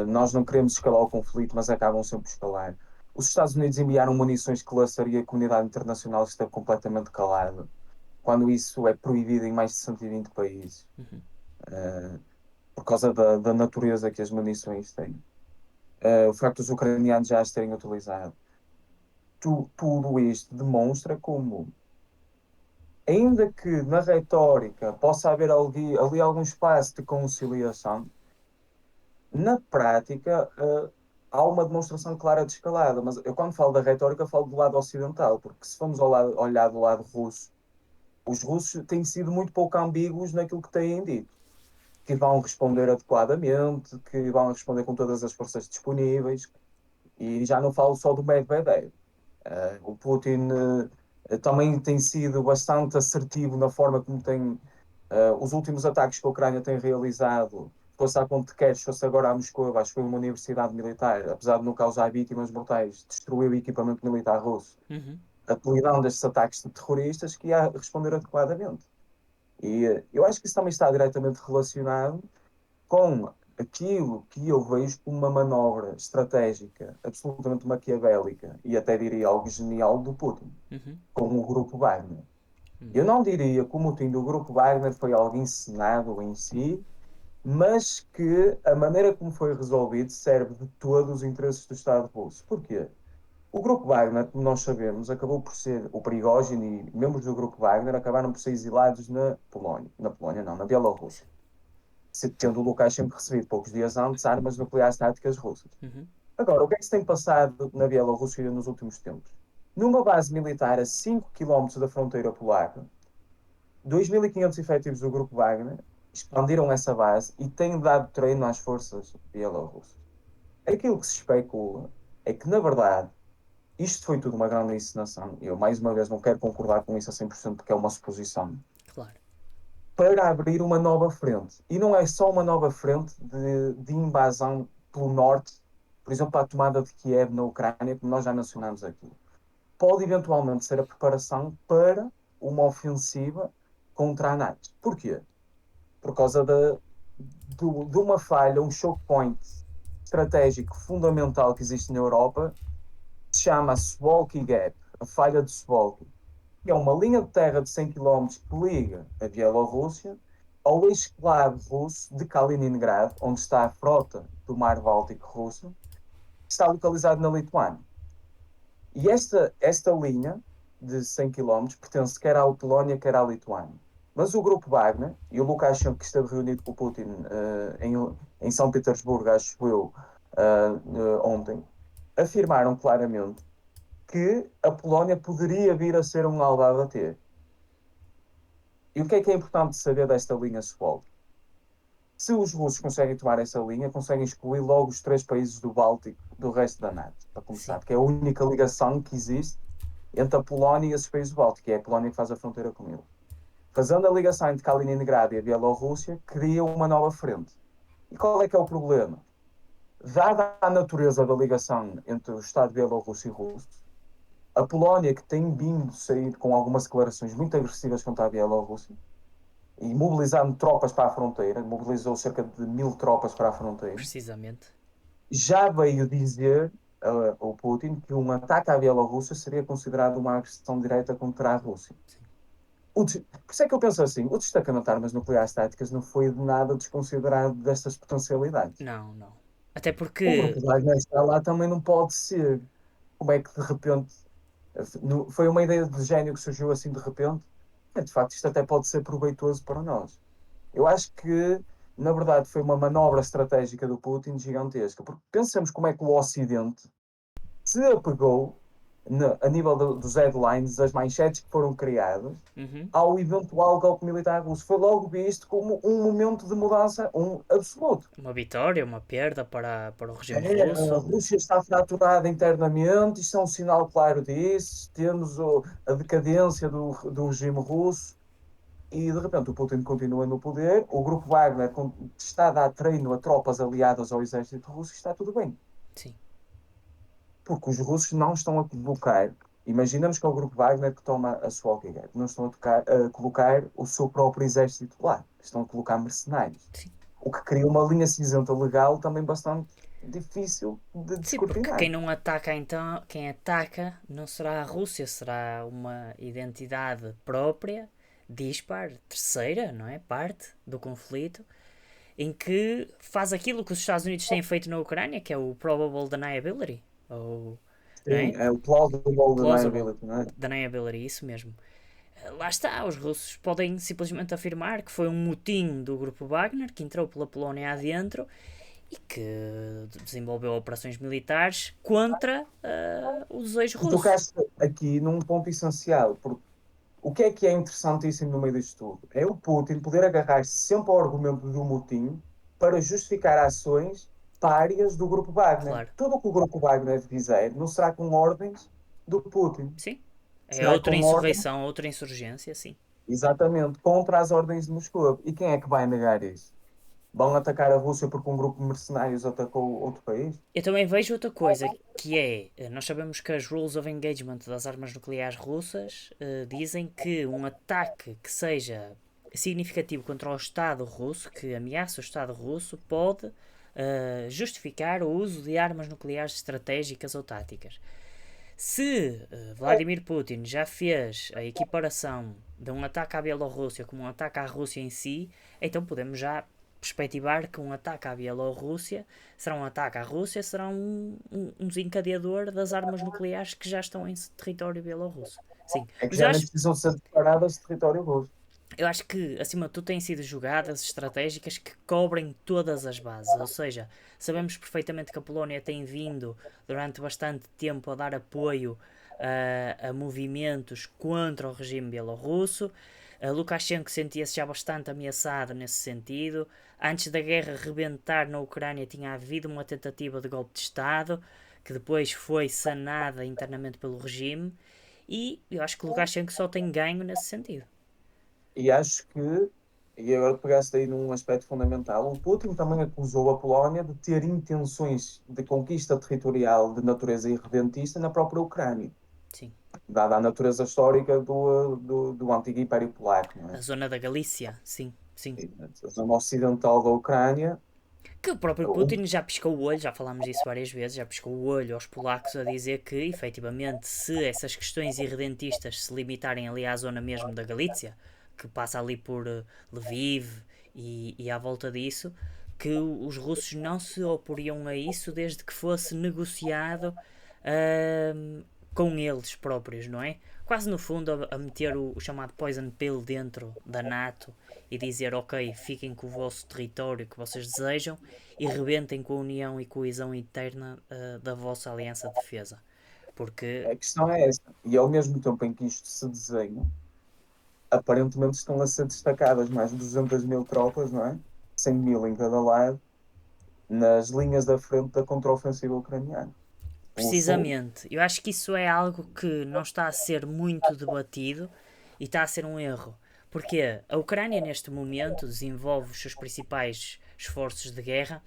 nós não queremos escalar o conflito, mas acabam sempre por escalar. Os Estados Unidos enviaram munições que laçaria a comunidade internacional que esteve completamente calada, quando isso é proibido em mais de 120 países, Uhum. por causa da natureza que as munições têm. o facto dos ucranianos já as terem utilizado. Tudo isto demonstra como, ainda que na retórica possa haver ali algum espaço de conciliação, na prática, há uma demonstração clara de escalada. Mas eu, quando falo da retórica, falo do lado ocidental, porque se formos olhar do lado russo, os russos têm sido muito pouco ambíguos naquilo que têm dito. Que vão responder adequadamente, que vão responder com todas as forças disponíveis. E já não falo só do Medvedev. O Putin também tem sido bastante assertivo na forma como tem os últimos ataques que a Ucrânia tem realizado, fosse à Ponte de Kerch, fosse agora a Moscou, acho que foi uma universidade militar, apesar de não causar vítimas mortais, destruiu o equipamento militar russo, Uhum. apelidando estes ataques de terroristas, que ia responder adequadamente. E eu acho que isso também está diretamente relacionado com aquilo que eu vejo como uma manobra estratégica absolutamente maquiavélica e até diria algo genial do Putin, Uhum. com o grupo Wagner. Eu Uhum. não diria que o motim do grupo Wagner foi algo encenado em si, mas que a maneira como foi resolvido serve de todos os interesses do Estado russo. Porquê? O grupo Wagner, como nós sabemos, acabou por ser, o Prigozhin e membros do grupo Wagner acabaram por ser exilados na Polónia não, na Bielorrússia, tendo o Lukashenko recebido poucos dias antes armas nucleares táticas russas. Uhum. Agora, o que é que se tem passado na Bielorrússia nos últimos tempos? Numa base militar a 5 quilómetros da fronteira polaca, 2.500 efetivos do grupo Wagner expandiram essa base e têm dado treino às forças bielorrussas. Aquilo que se especula é que, na verdade, isto foi tudo uma grande encenação. Eu, mais uma vez, não quero concordar com isso a 100% porque é uma suposição. Claro. Para abrir uma nova frente. E não é só uma nova frente de invasão pelo norte, por exemplo, a tomada de Kiev na Ucrânia, como nós já mencionamos aqui. Pode eventualmente ser a preparação para uma ofensiva contra a NATO. Porquê? Por causa de uma falha, um choke point estratégico fundamental que existe na Europa, que se chama Suwalki Gap, a falha de Suwalki, que é uma linha de terra de 100 km que liga a Bielorrússia ao exclave russo de Kaliningrado, onde está a frota do Mar Báltico russo, que está localizado na Lituânia. E esta linha de 100 km pertence quer à Polónia, quer à Lituânia. Mas o grupo Wagner, e o Lukashenko que esteve reunido com o Putin em São Petersburgo, acho eu, ontem, afirmaram claramente que a Polónia poderia vir a ser um alvo a bater. E o que é importante saber desta linha Suwalki? Se os russos conseguem tomar essa linha, conseguem excluir logo os três países do Báltico do resto da NATO, para começar, Sim. porque é a única ligação que existe entre a Polónia e esses países do Báltico, que é a Polónia que faz a fronteira com ele. Fazendo a ligação entre Kaliningrado e a Bielorrússia, cria uma nova frente. E qual é que é o problema? Dada a natureza da ligação entre o Estado bielorrusso e russo, a Polónia, que tem vindo a sair com algumas declarações muito agressivas contra a Bielorrússia, e mobilizando tropas para a fronteira, mobilizou cerca de 1.000 tropas para a fronteira, Precisamente. já veio dizer o Putin que um ataque à Bielorrússia seria considerado uma agressão direta contra a Rússia. Sim. Por isso é que eu penso assim, o destacamento de armas nucleares táticas não foi de nada desconsiderado destas potencialidades. Não, não. Até O porque. grupo Wagner está lá também não pode ser. Como é que de repente foi uma ideia de gênio que surgiu assim de repente? De facto, isto até pode ser proveitoso para nós. Eu acho que, na verdade, foi uma manobra estratégica do Putin gigantesca, porque pensamos como é que o Ocidente se apegou, a nível dos headlines, das manchetes que foram criadas, Uhum. ao eventual golpe militar russo. Foi logo visto como um momento de mudança, um absoluto. Uma vitória, uma perda para o regime A russo. Rússia está fraturada internamente, isto é um sinal claro disso. Temos a decadência do regime russo e de repente o Putin continua no poder. O grupo Wagner está a dar treino a tropas aliadas ao exército russo e está tudo bem. Sim. Porque os russos não estão a colocar. Imaginamos que é o grupo Wagner que toma a Suwalki-Gap. Não estão a colocar o seu próprio exército lá. Estão a colocar mercenários. Sim. O que cria uma linha cinzenta legal também bastante difícil de Sim, porque quem descortinar. não ataca então, quem ataca não será a Rússia, será uma identidade própria, dispar, terceira, não é? Parte do conflito. em que faz aquilo que os Estados Unidos têm feito na Ucrânia, que é o probable deniability, ou, não Sim, é? é o plausible Plausible deniability, não é? deniability, isso mesmo. Lá está, os russos podem simplesmente afirmar que foi um motim do grupo Wagner que entrou pela Polónia adentro e que desenvolveu operações militares contra os Tu ex-russos. tocaste aqui num ponto essencial, porque o que é interessantíssimo no meio disto tudo? É o Putin poder agarrar-se sempre ao argumento do motim para justificar ações párias do grupo Wagner. Claro, Tudo o que o grupo Wagner fizer não será com ordens do Putin. sim. É Será outra com ordens, insurreição, outra insurgência, sim. exatamente, contra as ordens de Moscou. E quem é que vai negar isso? Vão atacar a Rússia porque um grupo de mercenários atacou outro país? Eu também vejo outra coisa, que é, nós sabemos que as Rules of Engagement das armas nucleares russas dizem que um ataque que seja significativo contra o Estado russo, que ameaça o Estado russo, pode justificar o uso de armas nucleares estratégicas ou táticas. Se Vladimir Putin já fez a equiparação de um ataque à Bielorrússia como um ataque à Rússia em si, então podemos já perspectivar que um ataque à Bielorrússia será um ataque à Rússia, será um desencadeador das armas nucleares que já estão em território bielorrusso. Sim, É que mas eu já nem acho, precisam ser declaradas de território russo. eu acho que, acima de tudo, têm sido jogadas estratégicas que cobrem todas as bases. Ou seja, sabemos perfeitamente que a Polónia tem vindo durante bastante tempo a dar apoio a movimentos contra o regime bielorrusso. Lukashenko sentia-se já bastante ameaçado nesse sentido. Antes da guerra rebentar na Ucrânia, tinha havido uma tentativa de golpe de Estado que depois foi sanada internamente pelo regime. E eu acho que Lukashenko só tem ganho nesse sentido. E acho que, e agora pegaste aí num aspecto fundamental, o Putin também acusou a Polónia de ter intenções de conquista territorial de natureza irredentista na própria Ucrânia, Sim. dada a natureza histórica do antigo Império Polaco, não A é? zona da Galícia, sim, sim. E a zona ocidental da Ucrânia, Que o próprio o- Putin já piscou o olho, já falámos disso várias vezes, já piscou o olho aos polacos a dizer que, efetivamente, se essas questões irredentistas se limitarem ali à zona mesmo da Galícia, que passa ali por Lviv e à volta disso, que os russos não se oporiam a isso desde que fosse negociado ahm, com eles próprios, não é? Quase no fundo a meter o chamado poison pill dentro da NATO e dizer ok, fiquem com o vosso território que vocês desejam e rebentem com a união e coesão interna da vossa aliança de defesa. Porque, a questão é essa. E ao mesmo tempo em que isto se desenha, aparentemente estão a ser destacadas mais de 200 mil tropas, não é? 100 mil em cada lado, nas linhas da frente da contraofensiva ucraniana. O sul. precisamente, eu acho que isso é algo que não está a ser muito debatido e está a ser um erro. Porque a Ucrânia, neste momento, desenvolve os seus principais esforços de guerra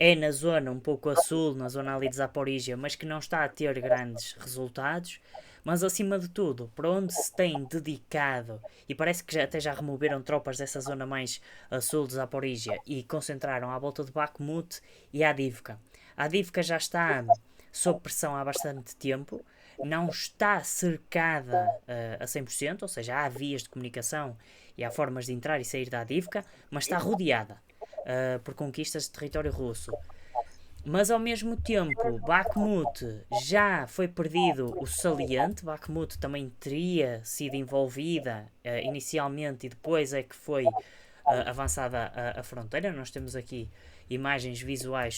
é na zona um pouco a sul, na zona ali de Zaporizhia, mas que não está a ter grandes resultados. Mas acima de tudo, para onde se tem dedicado, e parece que até já removeram tropas dessa zona mais a sul de Zaporizhia e concentraram à volta de Bakhmut e Adivka. A Adivka já está sob pressão há bastante tempo, não está cercada a 100%, ou seja, há vias de comunicação e há formas de entrar e sair da Adivka, mas está rodeada por conquistas de território russo. Mas ao mesmo tempo, Bakhmut já foi perdido o saliente. Bakhmut também teria sido envolvida inicialmente e depois é que foi avançada a fronteira. Nós temos aqui imagens visuais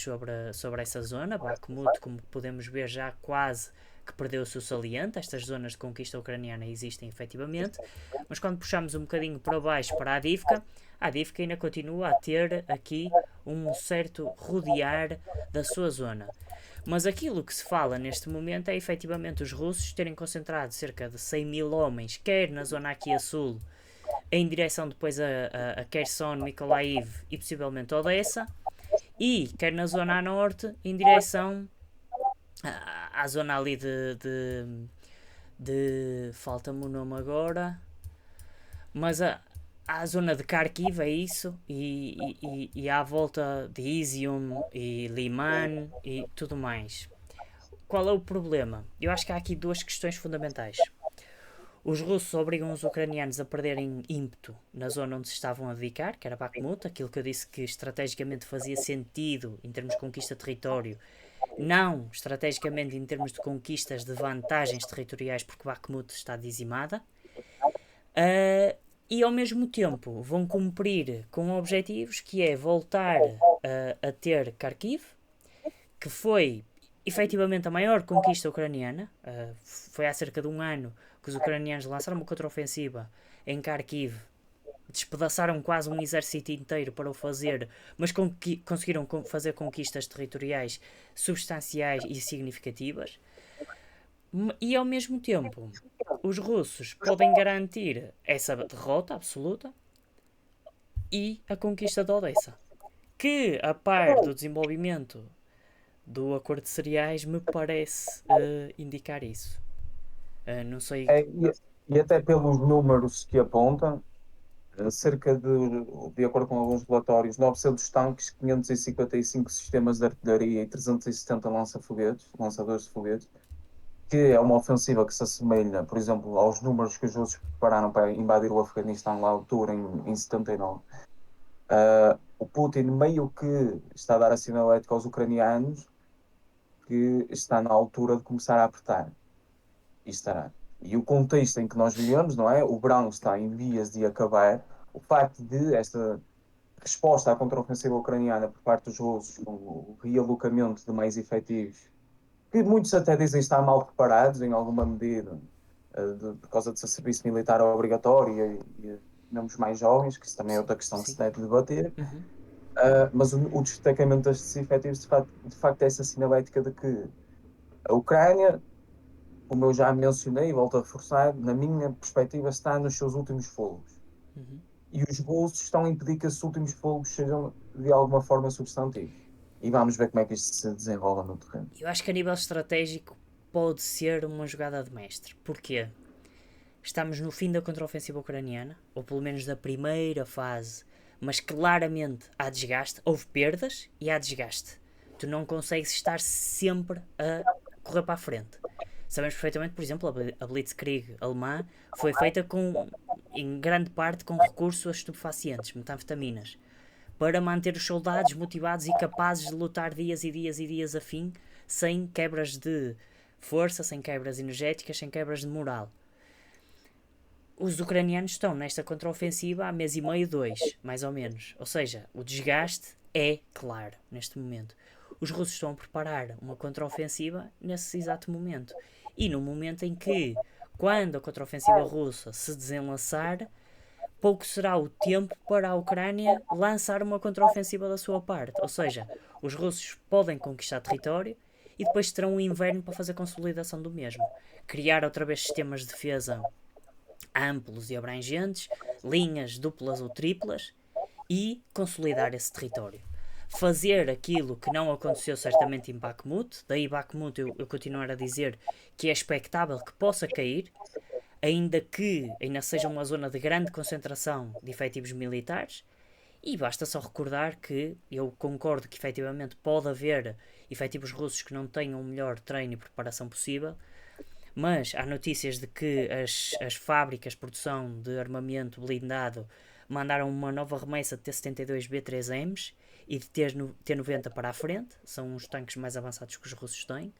sobre essa zona. Bakhmut, como podemos ver, já quase que perdeu o seu saliente. Estas zonas de conquista ucraniana existem efetivamente. Mas quando puxamos um bocadinho para baixo para a Adivka ainda continua a ter aqui um certo rodear da sua zona. Mas aquilo que se fala neste momento é efetivamente os russos terem concentrado cerca de 100 mil homens, quer na zona aqui a sul, em direção depois a Kherson, Mykolaiv e possivelmente Odessa, e quer na zona a norte, em direção à zona ali de falta-me o nome agora, mas à zona de Kharkiv, é isso, e à volta de Izium e Liman e tudo mais. Qual é o problema? Eu acho que há aqui duas questões fundamentais. Os russos obrigam os ucranianos a perderem ímpeto na zona onde se estavam a dedicar, que era Bakhmut, aquilo que eu disse que estrategicamente fazia sentido em termos de conquista de território, não estrategicamente em termos de conquistas de vantagens territoriais, porque Bakhmut está dizimada. E ao mesmo tempo vão cumprir com objetivos que é voltar a ter Kharkiv, que foi efetivamente a maior conquista ucraniana. Foi há cerca de um ano que os ucranianos lançaram uma contraofensiva em Kharkiv, despedaçaram quase um exército inteiro para o fazer, mas conseguiram fazer conquistas territoriais substanciais e significativas. E ao mesmo tempo, os russos podem garantir essa derrota absoluta e a conquista de Odessa, que, a par do desenvolvimento do acordo de cereais, me parece indicar isso. Não sei. É, e até pelos números que apontam, cerca de acordo com alguns relatórios, 900 tanques, 555 sistemas de artilharia e 370 lançadores de foguetes, que é uma ofensiva que se assemelha, por exemplo, aos números que os russos prepararam para invadir o Afeganistão na altura, em 79. O Putin meio que está a dar a sinalética aos ucranianos que está na altura de começar a apertar. E estará. E o contexto em que nós vivemos, não é? O verão está em vias de acabar. O facto de esta resposta à contraofensiva ucraniana por parte dos russos, com o realocamento de mais efetivos, que muitos até dizem estar mal preparados em alguma medida, por causa desse serviço militar obrigatório e mesmo os mais jovens, que isso também é Sim, outra questão que se sim. deve debater. Uhum. Mas o destacamento destes efetivos, de facto é essa sinalética de que a Ucrânia, como eu já mencionei e volto a reforçar, na minha perspectiva, está nos seus últimos fogos. Uhum. E os russos estão a impedir que esses últimos fogos sejam de alguma forma substantivos. E vamos ver como é que isto se desenrola no terreno. Eu acho que a nível estratégico pode ser uma jogada de mestre. Porquê? Estamos no fim da contraofensiva ucraniana, ou pelo menos da primeira fase, mas claramente há desgaste, houve perdas e há desgaste. Tu não consegues estar sempre a correr para a frente. Sabemos perfeitamente, por exemplo, a Blitzkrieg alemã foi feita em grande parte com recurso a estupefacientes, metanfetaminas, para manter os soldados motivados e capazes de lutar dias e dias e dias a fim, sem quebras de força, sem quebras energéticas, sem quebras de moral. Os ucranianos estão nesta contraofensiva há mês e meio, dois, mais ou menos. Ou seja, o desgaste é claro neste momento. Os russos estão a preparar uma contraofensiva nesse exato momento. E no momento em que, quando a contraofensiva russa se desenlaçar, pouco será o tempo para a Ucrânia lançar uma contraofensiva da sua parte. Ou seja, os russos podem conquistar território e depois terão um inverno para fazer consolidação do mesmo. Criar outra vez sistemas de defesa amplos e abrangentes, linhas duplas ou triplas e consolidar esse território. Fazer aquilo que não aconteceu certamente em Bakhmut, daí Bakhmut eu continuar a dizer que é expectável que possa cair, ainda seja uma zona de grande concentração de efetivos militares, e basta só recordar que eu concordo que efetivamente pode haver efetivos russos que não tenham o melhor treino e preparação possível, mas há notícias de que as fábricas de produção de armamento blindado mandaram uma nova remessa de T-72 B3Ms e de T-90 para a frente. São os tanques mais avançados que os russos têm.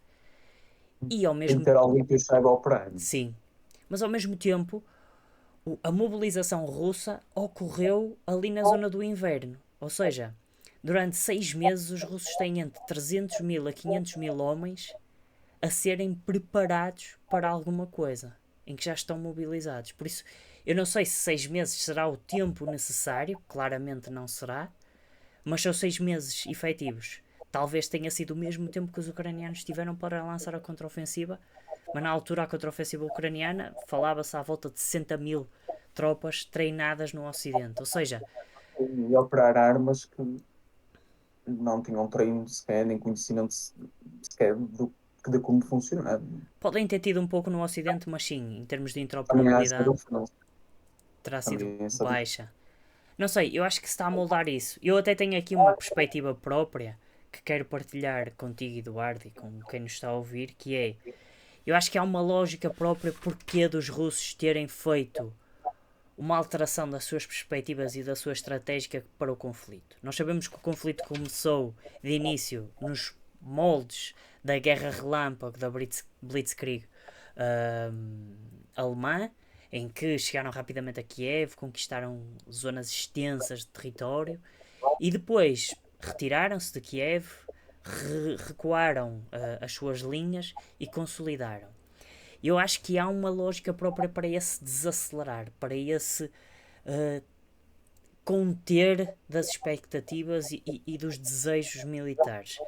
E ao Tem que mesmo ter alguém que os saiba operar. Sim. Mas ao mesmo tempo, a mobilização russa ocorreu ali na zona do inverno. Ou seja, durante 6 meses os russos têm entre 300 mil a 500 mil homens a serem preparados para alguma coisa, em que já estão mobilizados. Por isso, eu não sei se 6 meses será o tempo necessário, claramente não será, mas são 6 meses efetivos. Talvez tenha sido o mesmo tempo que os ucranianos tiveram para lançar a contraofensiva, mas na altura a contraofensiva ucraniana falava-se à volta de 60 mil tropas treinadas no Ocidente. Ou seja, E operar armas que não tinham treino sequer, nem conhecimento sequer de como funcionar. podem ter tido um pouco no Ocidente, mas sim, em termos de Também há essa interoperabilidade, diferença. terá sido Também há essa diferença. baixa. Não sei, eu acho que se está a moldar isso. Eu até tenho aqui uma perspectiva própria que quero partilhar contigo, Eduardo, e com quem nos está a ouvir, que é, Eu acho que há uma lógica própria porque dos russos terem feito uma alteração das suas perspectivas e da sua estratégia para o conflito. Nós sabemos que o conflito começou de início nos moldes da Guerra Relâmpago, da Blitzkrieg alemã, em que chegaram rapidamente a Kiev, conquistaram zonas extensas de território e depois retiraram-se de Kiev, recuaram as suas linhas e consolidaram. Eu acho que há uma lógica própria para esse desacelerar, para esse conter das expectativas e dos desejos militares.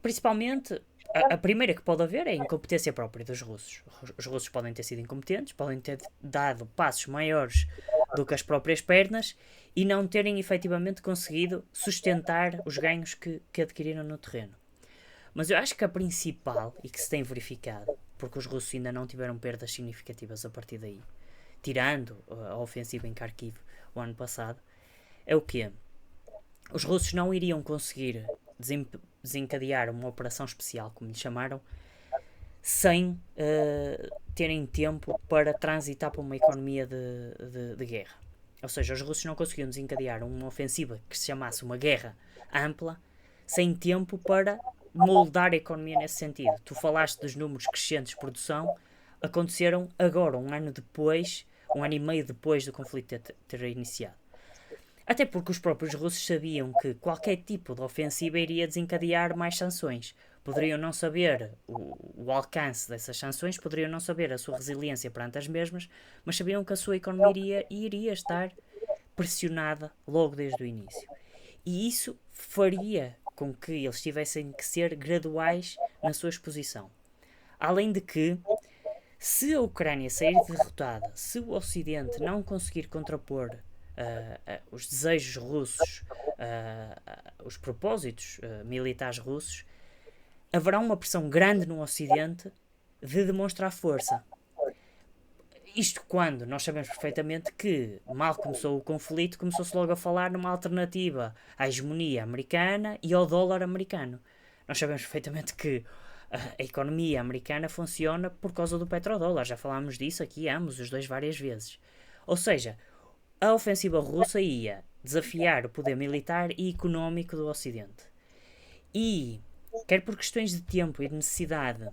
Principalmente, a primeira que pode haver é a incompetência própria dos russos. Os russos podem ter sido incompetentes, podem ter dado passos maiores do que as próprias pernas e não terem efetivamente conseguido sustentar os ganhos que adquiriram no terreno. Mas eu acho que a principal, e que se tem verificado, porque os russos ainda não tiveram perdas significativas a partir daí, tirando a ofensiva em Kharkiv o ano passado, é o quê? Os russos não iriam conseguir desencadear uma operação especial, como lhe chamaram, sem terem tempo para transitar para uma economia de guerra. Ou seja, os russos não conseguiam desencadear uma ofensiva que se chamasse uma guerra ampla sem tempo para moldar a economia nesse sentido. Tu falaste dos números crescentes de produção, aconteceram agora, um ano depois, um ano e meio depois do conflito ter iniciado. Até porque os próprios russos sabiam que qualquer tipo de ofensiva iria desencadear mais sanções. Poderiam não saber o alcance dessas sanções, poderiam não saber a sua resiliência perante as mesmas, mas sabiam que a sua economia iria estar pressionada logo desde o início. E isso faria com que eles tivessem que ser graduais na sua exposição. Além de que, se a Ucrânia sair derrotada, se o Ocidente não conseguir contrapor os desejos russos, os propósitos militares russos, haverá uma pressão grande no Ocidente de demonstrar força. Isto quando nós sabemos perfeitamente que, mal começou o conflito, começou-se logo a falar numa alternativa à hegemonia americana e ao dólar americano. Nós sabemos perfeitamente que a economia americana funciona por causa do petrodólar. Já falámos disso aqui ambos, os dois, várias vezes. Ou seja, a ofensiva russa ia desafiar o poder militar e económico do Ocidente. E, quer por questões de tempo e de necessidade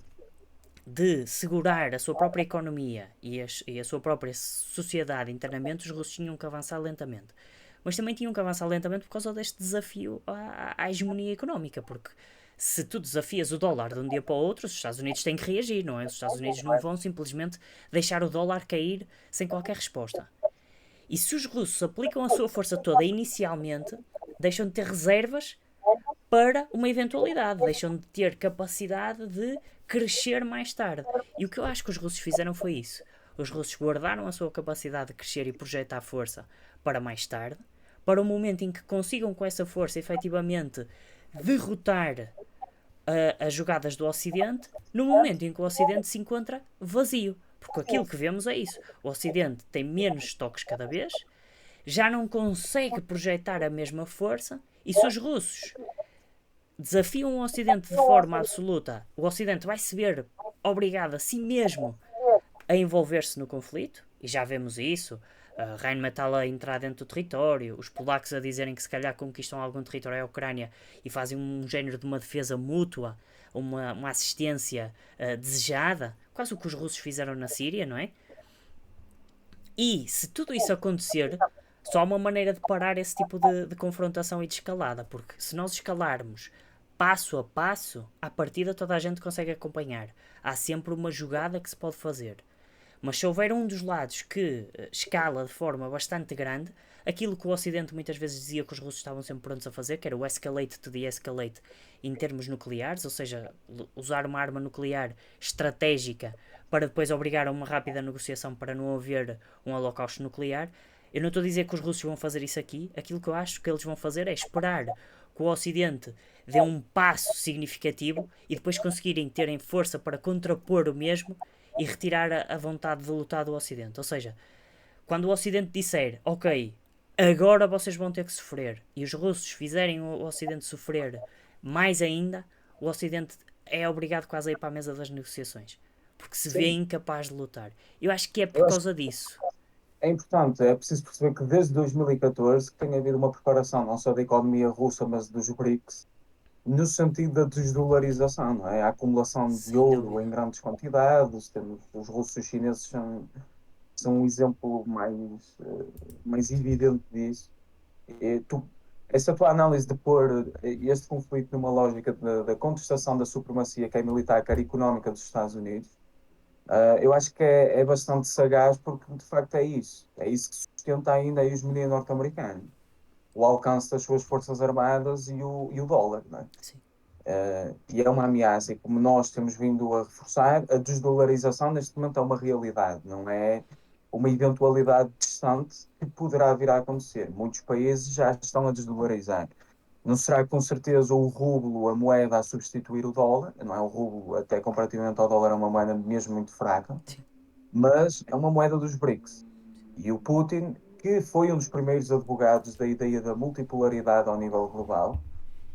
de segurar a sua própria economia e a sua própria sociedade internamente, os russos tinham que avançar lentamente. Mas também tinham que avançar lentamente por causa deste desafio à hegemonia económica, porque se tu desafias o dólar de um dia para o outro, os Estados Unidos têm que reagir, não é? Os Estados Unidos não vão simplesmente deixar o dólar cair sem qualquer resposta. E se os russos aplicam a sua força toda inicialmente, deixam de ter reservas para uma eventualidade, deixam de ter capacidade de crescer mais tarde. E o que eu acho que os russos fizeram foi isso. Os russos guardaram a sua capacidade de crescer e projetar força para mais tarde, para o momento em que consigam com essa força efetivamente derrotar as jogadas do Ocidente, no momento em que o Ocidente se encontra vazio. Porque aquilo que vemos é isso. O Ocidente tem menos estoques cada vez, já não consegue projetar a mesma força, e se os russos desafiam o Ocidente de forma absoluta, o Ocidente vai se ver obrigado a si mesmo a envolver-se no conflito, e já vemos isso. Rheinmetall a entrar dentro do território, os polacos a dizerem que se calhar conquistam algum território à Ucrânia e fazem um género de uma defesa mútua, uma assistência desejada, quase o que os russos fizeram na Síria, não é? E se tudo isso acontecer, só há uma maneira de parar esse tipo de confrontação e de escalada, porque se nós escalarmos passo a passo, à partida toda a gente consegue acompanhar. Há sempre uma jogada que se pode fazer. Mas se houver um dos lados que escala de forma bastante grande, aquilo que o Ocidente muitas vezes dizia que os russos estavam sempre prontos a fazer, que era o escalate to de-escalate em termos nucleares, ou seja, usar uma arma nuclear estratégica para depois obrigar a uma rápida negociação para não haver um holocausto nuclear. Eu não estou a dizer que os russos vão fazer isso aqui. Aquilo que eu acho que eles vão fazer é esperar que o Ocidente dê um passo significativo e depois conseguirem terem força para contrapor o mesmo e retirar a vontade de lutar do Ocidente. Ou seja, quando o Ocidente disser, ok, agora vocês vão ter que sofrer, e os russos fizerem o Ocidente sofrer mais ainda, o Ocidente é obrigado quase a ir para a mesa das negociações. Porque se vê Sim, incapaz de lutar. Eu acho que é por eu acho causa disso. é importante, é preciso perceber que desde 2014 que tem havido uma preparação não só da economia russa, mas dos BRICS, no sentido da desdolarização, não é? A acumulação de Sem ouro em dúvida. grandes quantidades, temos, os russos e os chineses são um exemplo mais evidente disso. E essa tua análise de pôr este conflito numa lógica da contestação da supremacia, quer militar, quer económica dos Estados Unidos, eu acho que é bastante sagaz, porque de facto é isso. É isso que sustenta ainda a hegemonia norte-americana. O alcance das suas forças armadas e o dólar, não é? Sim. E é uma ameaça, e como nós temos vindo a reforçar, a desdolarização neste momento é uma realidade, não é uma eventualidade distante que poderá vir a acontecer. Muitos países já estão a desdolarizar. Não será com certeza o rublo a moeda a substituir o dólar, não é? O rublo, até comparativamente ao dólar, é uma moeda mesmo muito fraca, Sim. mas é uma moeda dos BRICS. E o Putin, que foi um dos primeiros advogados da ideia da multipolaridade ao nível global,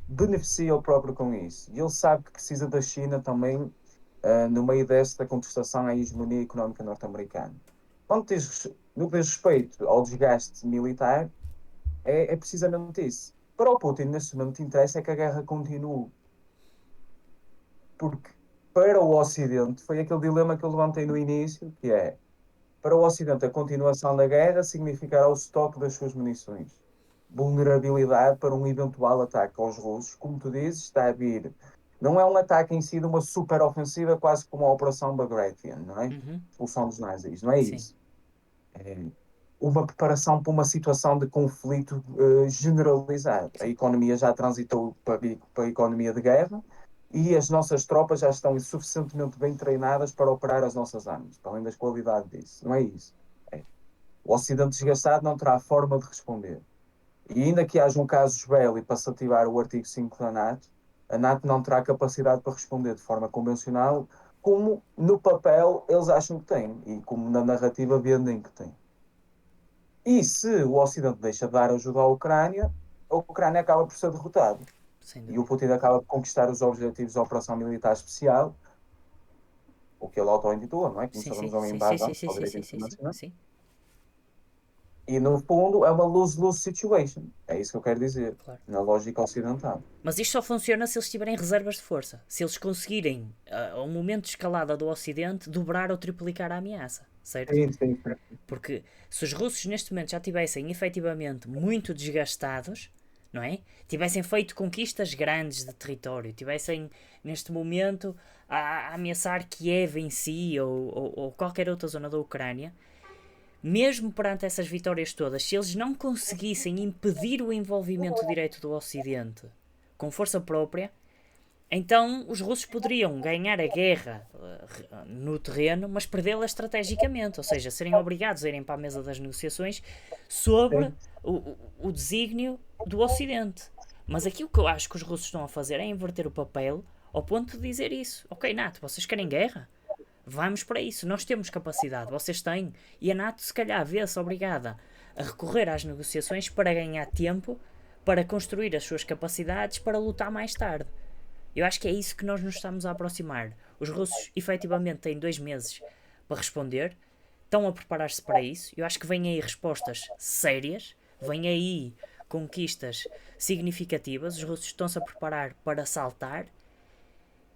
beneficia o próprio com isso. E ele sabe que precisa da China também no meio desta contestação à hegemonia económica norte-americana. No que diz respeito ao desgaste militar, é precisamente isso. Para o Putin, neste momento, interessa é que a guerra continue, porque para o Ocidente, foi aquele dilema que eu levantei no início, que é, para o Ocidente, a continuação da guerra significará o estoque das suas munições. Vulnerabilidade para um eventual ataque aos russos, como tu dizes, está a vir. Não é um ataque em si de uma super ofensiva, quase como a Operação Bagration, não é? Uhum. Expulsão dos nazis, não é Sim. isso. É uma preparação para uma situação de conflito generalizado. A Sim. economia já transitou para a economia de guerra e as nossas tropas já estão suficientemente bem treinadas para operar as nossas armas, para além da qualidade disso. Não é isso. É. O Ocidente desgastado não terá forma de responder. E ainda que haja um caso belli para se ativar o artigo 5 da NATO, a NATO não terá capacidade para responder de forma convencional, como no papel eles acham que têm e como na narrativa vendem que têm. E se o Ocidente deixa de dar ajuda à Ucrânia, a Ucrânia acaba por ser derrotada. Sem E o dúvida. Putin acaba por conquistar os objetivos da Operação Militar Especial, o que ele auto-intitula, não é? Como Sim, sim, sabemos, é uma sim, sim, sim, invasão sim, ao sim, direito sim, sim, sim, internacional. sim. E, no fundo, é uma lose-lose situation. É isso que eu quero dizer, Claro. na lógica ocidental. Mas isto só funciona se eles tiverem reservas de força. Se eles conseguirem, ao momento de escalada do Ocidente, dobrar ou triplicar a ameaça. Certo? Sim, sim, sim. Porque se os russos neste momento já tivessem efetivamente muito desgastados, não é? Tivessem feito conquistas grandes de território, tivessem neste momento a ameaçar Kiev em si ou qualquer outra zona da Ucrânia, mesmo perante essas vitórias todas, se eles não conseguissem impedir o envolvimento direto do Ocidente com força própria, então os russos poderiam ganhar a guerra no terreno, mas perdê-la estrategicamente, ou seja, serem obrigados a irem para a mesa das negociações sobre Sim. o desígnio do Ocidente. Mas aqui o que eu acho que os russos estão a fazer é inverter o papel ao ponto de dizer isso. Ok, NATO, vocês querem guerra? Vamos para isso, nós temos capacidade, vocês têm. E a NATO se calhar vê-se obrigada a recorrer às negociações para ganhar tempo, para construir as suas capacidades para lutar mais tarde. Eu acho que é isso que nós nos estamos a aproximar. Os russos efetivamente têm 2 meses para responder, estão a preparar-se para isso. Eu acho que vêm aí respostas sérias, vêm aí conquistas significativas. Os russos estão-se a preparar para saltar.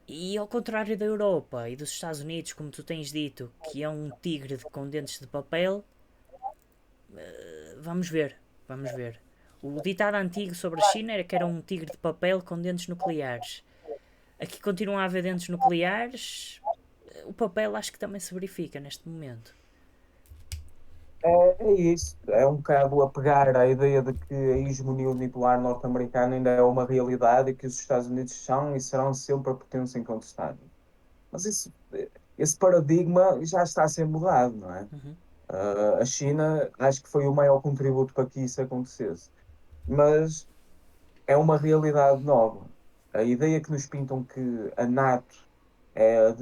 E ao contrário da Europa e dos Estados Unidos, como tu tens dito, que é um tigre com dentes de papel, vamos ver, vamos ver. O ditado antigo sobre a China era que era um tigre de papel com dentes nucleares. Aqui continua a haver dentes nucleares. O papel acho que também se verifica neste momento. É isso. É um bocado a pegar a ideia de que a hegemonia unipolar norte-americana ainda é uma realidade e que os Estados Unidos são e serão sempre a potência incontestável. Mas esse paradigma já está a ser mudado, não é? Uhum. A China acho que foi o maior contributo para que isso acontecesse. Mas é uma realidade nova. A ideia que nos pintam que a NATO é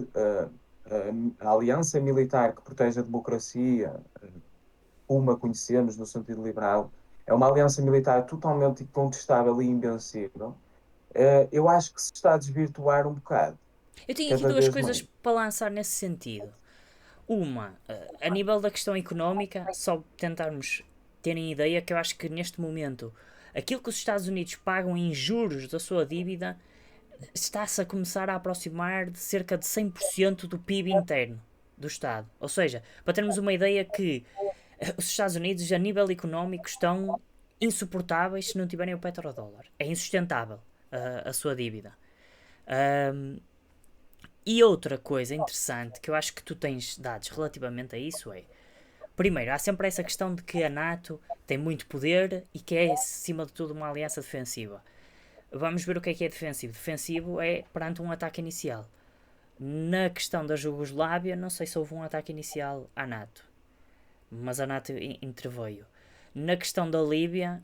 a aliança militar que protege a democracia, como a conhecemos no sentido liberal, é uma aliança militar totalmente incontestável e invencível. Eu acho que se está a desvirtuar um bocado. Eu tenho aqui cada duas vez coisas mais. para lançar nesse sentido. Uma, a nível da questão económica, só tentarmos terem ideia que eu acho que neste momento aquilo que os Estados Unidos pagam em juros da sua dívida está-se a começar a aproximar de cerca de 100% do PIB interno do Estado. Ou seja, para termos uma ideia que os Estados Unidos, a nível económico, estão insuportáveis se não tiverem o petrodólar. É insustentável a sua dívida. Ahm, e outra coisa interessante que eu acho que tu tens dados relativamente a isso é: primeiro, há sempre essa questão de que a NATO tem muito poder e que é, acima de tudo, uma aliança defensiva. Vamos ver o que é defensivo. Defensivo é perante um ataque inicial. Na questão da Jugoslávia, não sei se houve um ataque inicial à NATO, mas a NATO interveio. Na questão da Líbia,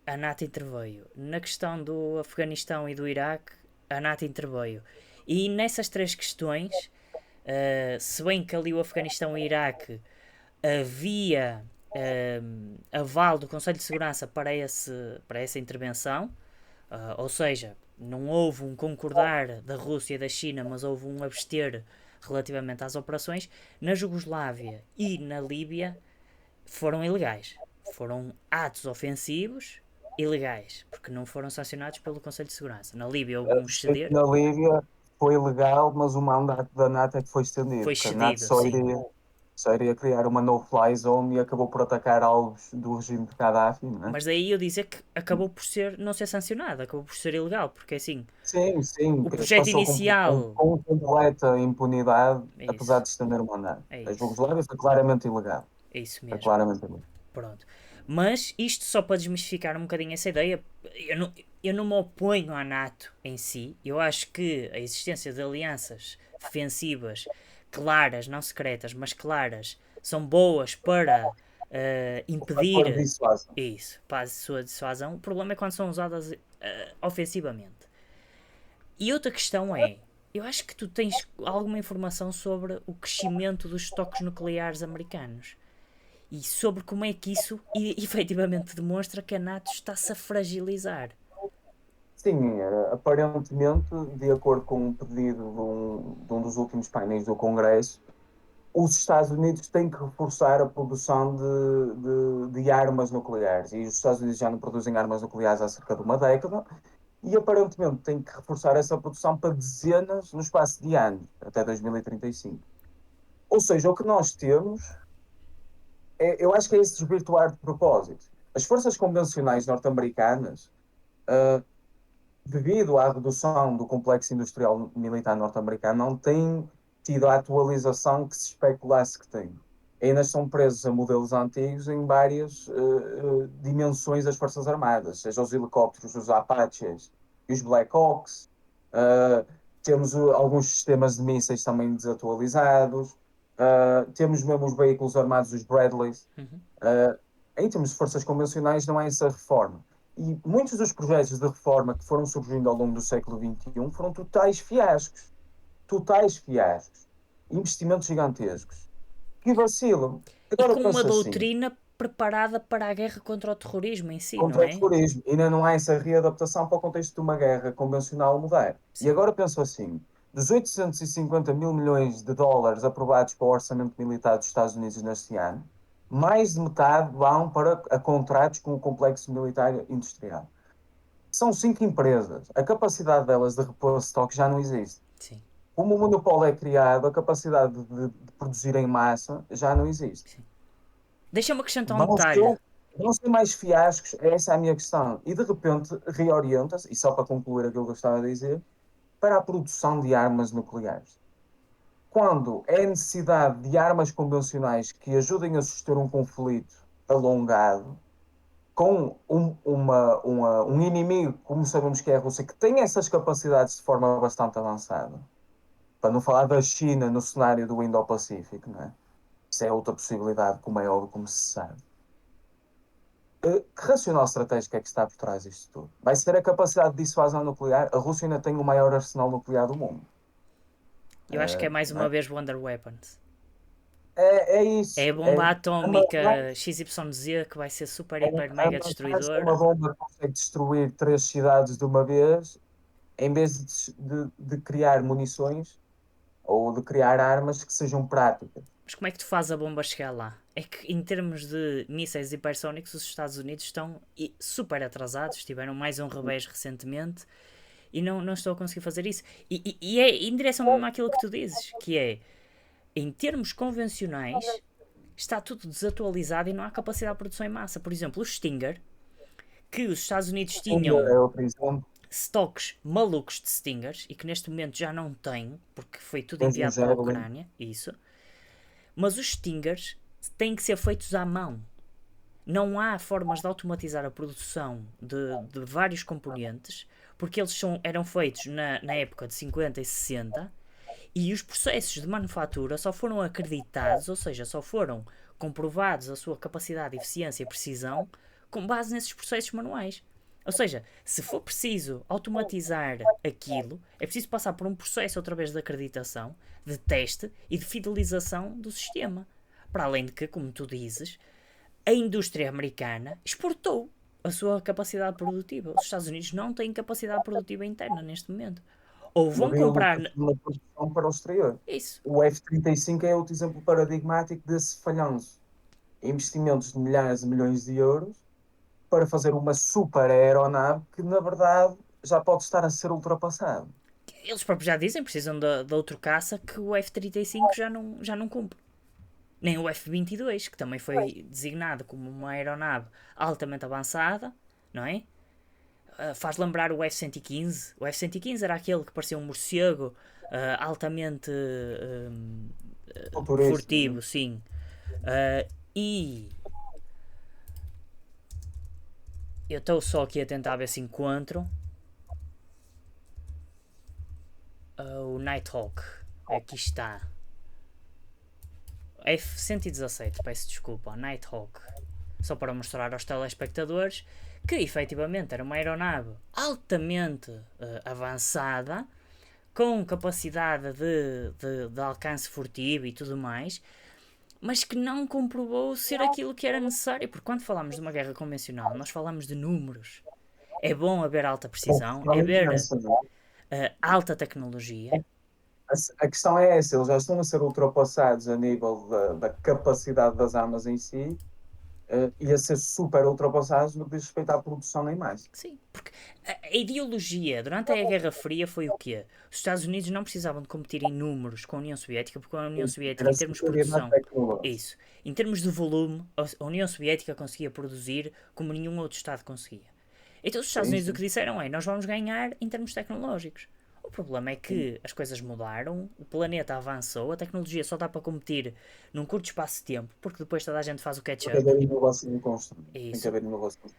a NATO interveio. Na questão do Afeganistão e do Iraque, a NATO interveio. E nessas três questões, se bem que ali o Afeganistão e o Iraque havia aval do Conselho de Segurança para essa intervenção, ou seja, não houve um concordar da Rússia e da China, mas houve um abster relativamente às operações. Na Jugoslávia e na Líbia foram ilegais. Foram atos ofensivos ilegais, porque não foram sancionados pelo Conselho de Segurança. Na Líbia houve um Sei que exceder, na Líbia foi legal, mas o mandato da NATO é que foi foi estendido, porque a NATO excedido, sim. só iria criar uma no-fly zone e acabou por atacar alvos do regime de Gaddafi, não é? Mas daí eu dizer que acabou por ser, não ser sancionado, acabou por ser ilegal, porque assim, Sim, sim, o que projeto passou inicial. com completa impunidade, É apesar isso, de estender o mandato. é A isso, Jugoslávia foi claramente ilegal. é isso Foi mesmo. claramente ilegal. Pronto. Mas isto só para desmistificar um bocadinho essa ideia, eu não me oponho à NATO em si. Eu acho que a existência de alianças defensivas claras, não secretas, mas claras, são boas para O fator impedir dissuasão. isso, para a sua dissuasão. O problema é quando são usadas ofensivamente. E outra questão é: eu acho que tu tens alguma informação sobre o crescimento dos estoques nucleares americanos e sobre como é que isso efetivamente demonstra que a NATO está-se a fragilizar. Sim, aparentemente, de acordo com um pedido de um dos últimos painéis do Congresso, os Estados Unidos têm que reforçar a produção de armas nucleares. E os Estados Unidos já não produzem armas nucleares há cerca de uma década. E aparentemente têm que reforçar essa produção para dezenas no espaço de anos, até 2035. Ou seja, o que nós temos, eu acho que é esse desvirtuar de propósito. As forças convencionais norte-americanas, uh, devido à redução do complexo industrial militar norte-americano, não têm tido a atualização que se especulasse que têm. Ainda estão presos a modelos antigos em várias dimensões das Forças Armadas, seja os helicópteros, os Apaches e os Black Hawks. Uh, temos alguns sistemas de mísseis também desatualizados. Temos mesmo os veículos armados, os Bradleys. Uhum. Uh, em termos de forças convencionais, não há essa reforma. E muitos dos projetos de reforma que foram surgindo ao longo do século XXI foram totais fiascos. Totais fiascos. Investimentos gigantescos. Que vacilam. E Agora com uma penso assim, doutrina preparada para a guerra contra o terrorismo em si, não contra o é? terrorismo, ainda não há essa readaptação para o contexto de uma guerra convencional moderna. E Sim. agora penso assim, dos 850 mil milhões de dólares aprovados para o orçamento militar dos Estados Unidos neste ano, mais de metade vão para a contratos com o complexo militar industrial. São cinco empresas. A capacidade delas de repor estoque já não existe. Sim. Como o monopólio é criado, a capacidade de produzir em massa já não existe. Sim. Deixa-me acrescentar um Vão detalhe. ser, vão ser mais fiascos, essa é a minha questão. E de repente reorienta-se, e só para concluir aquilo que eu estava a dizer, para a produção de armas nucleares. Quando é necessidade de armas convencionais que ajudem a suster um conflito alongado, com um inimigo, como sabemos que é a Rússia, que tem essas capacidades de forma bastante avançada, para não falar da China no cenário do Indo-Pacífico, não é? Isso é outra possibilidade, como é óbvio, como se sabe. Que racional estratégico é que está por trás disto tudo? Vai ser a capacidade de dissuasão nuclear? A Rússia ainda tem o maior arsenal nuclear do mundo. Eu acho que é mais Não uma é? vez Wonder Weapons. É É isso. a bomba A ma- atómica XYZ que vai ser super, hiper, mega matar-se uma destruidora. bomba que consegue destruir três cidades de uma vez, em vez de criar munições de criar armas que sejam práticas. Mas como é que tu fazes a bomba chegar lá? É que em termos de mísseis hipersónicos, os Estados Unidos estão super atrasados, tiveram mais um revés recentemente e não estou a conseguir fazer isso. E é em direção mesmo àquilo que tu dizes, que é, em termos convencionais, está tudo desatualizado e não há capacidade de produção em massa. Por exemplo, o Stinger, que os Estados Unidos Stinger tinham é outro exemplo, stocks malucos de Stingers e que neste momento já não têm, porque foi tudo tens o enviado para a Javelin, Ucrânia, isso. Mas os Stingers têm que ser feitos à mão. Não há formas de automatizar a produção de vários componentes, porque eles eram feitos na época de 50 e 60 e os processos de manufatura só foram acreditados, ou seja, só foram comprovados a sua capacidade, eficiência e precisão com base nesses processos manuais. Ou seja, se for preciso automatizar aquilo, é preciso passar por um processo através de acreditação, de teste e de fidelização do sistema. Para além de que, como tu dizes, a indústria americana exportou a sua capacidade produtiva. Os Estados Unidos não têm capacidade produtiva interna neste momento. Ou vão modelo comprar. de produção para o exterior. Isso. O F-35 é outro exemplo paradigmático desse falhanço. Investimentos de milhares de milhões de euros para fazer uma super aeronave que, na verdade, já pode estar a ser ultrapassada. Eles próprios já dizem, precisam de outro caça que o F-35 já não cumpre. Nem o F-22, que também foi designado como uma aeronave altamente avançada, não é? Faz lembrar o F-115. O F-115 era aquele que parecia um morcego altamente Futurista, né? furtivo, sim. E eu estou só aqui a tentar ver se encontro o Nighthawk. Aqui está. F-117, peço desculpa, Nighthawk. Só para mostrar aos telespectadores que efetivamente era uma aeronave altamente avançada, com capacidade de alcance furtivo e tudo mais, mas que não comprovou ser aquilo que era necessário. Porque quando falamos de uma guerra convencional, nós falamos de números. É bom haver alta precisão, é Profissional haver imensa, não alta tecnologia. é? A questão é essa, eles já estão a ser ultrapassados a nível da capacidade das armas em si, e a ser super ultrapassados no que diz respeito à produção nem mais. Sim, porque a ideologia durante a Guerra Fria foi o quê? Os Estados Unidos não precisavam de competir em números com a União Soviética, porque a União Soviética, Era em termos de superioridade produção, é tecnológica. isso. Em termos de volume, a União Soviética conseguia produzir como nenhum outro Estado conseguia. Então os Estados Sim, Unidos o sim, que disseram é: nós vamos ganhar em termos tecnológicos. O problema é sim. que as coisas mudaram, o planeta avançou, a tecnologia só dá para competir num curto espaço de tempo, porque depois toda a gente faz o Tem que catch-up. haver inovação constante. É Tem que isso. haver inovação.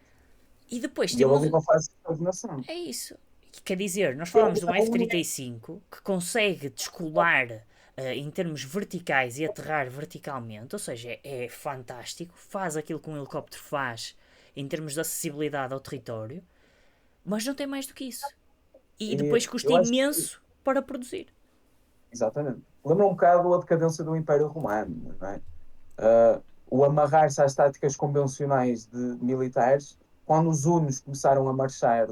E depois E ele temos. ali não faz estagnação. É isso. Quer dizer, nós Que é falamos de um um- F-35 que consegue descolar em termos verticais e aterrar verticalmente, ou seja, é fantástico, faz aquilo que um helicóptero faz em termos de acessibilidade ao território, mas não tem mais do que isso. E E depois custa eu acho que, imenso para produzir. exatamente, lembra um bocado a decadência do Império Romano, não é? O amarrar-se às táticas convencionais de militares, quando os hunos começaram a marchar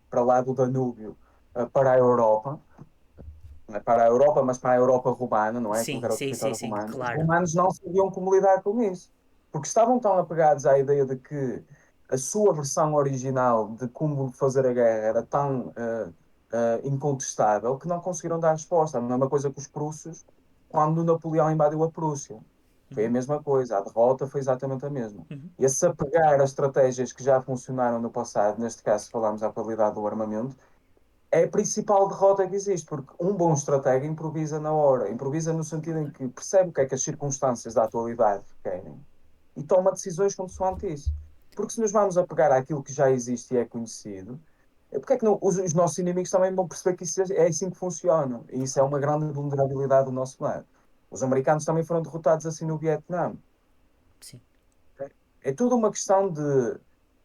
para lá do Danúbio, para a Europa, não é para a Europa, mas para a Europa romana, não é? Aquilo que Sim, era o sim, sim, território sim, romano, os claro. romanos não sabiam como lidar com isso, porque estavam tão apegados à ideia de que a sua versão original de como fazer a guerra era tão incontestável que não conseguiram dar resposta. A mesma coisa que os prussos, quando Napoleão invadiu a Prússia. Foi a Uhum, mesma coisa, a derrota foi exatamente a mesma. uhum, E se apegar a estratégias que já funcionaram no passado, neste caso, se falarmos da qualidade do armamento, é a principal derrota que existe, porque um bom estratega improvisa na hora, improvisa no sentido em que percebe o que é que as circunstâncias da atualidade querem e toma decisões consoante isso. Porque se nos vamos apegar àquilo que já existe e é conhecido, porque é que não, os nossos inimigos também vão perceber que isso é assim que funciona, e isso é claro. uma grande vulnerabilidade do nosso lado. Os americanos também foram derrotados assim no Vietnã. Sim. É tudo uma questão de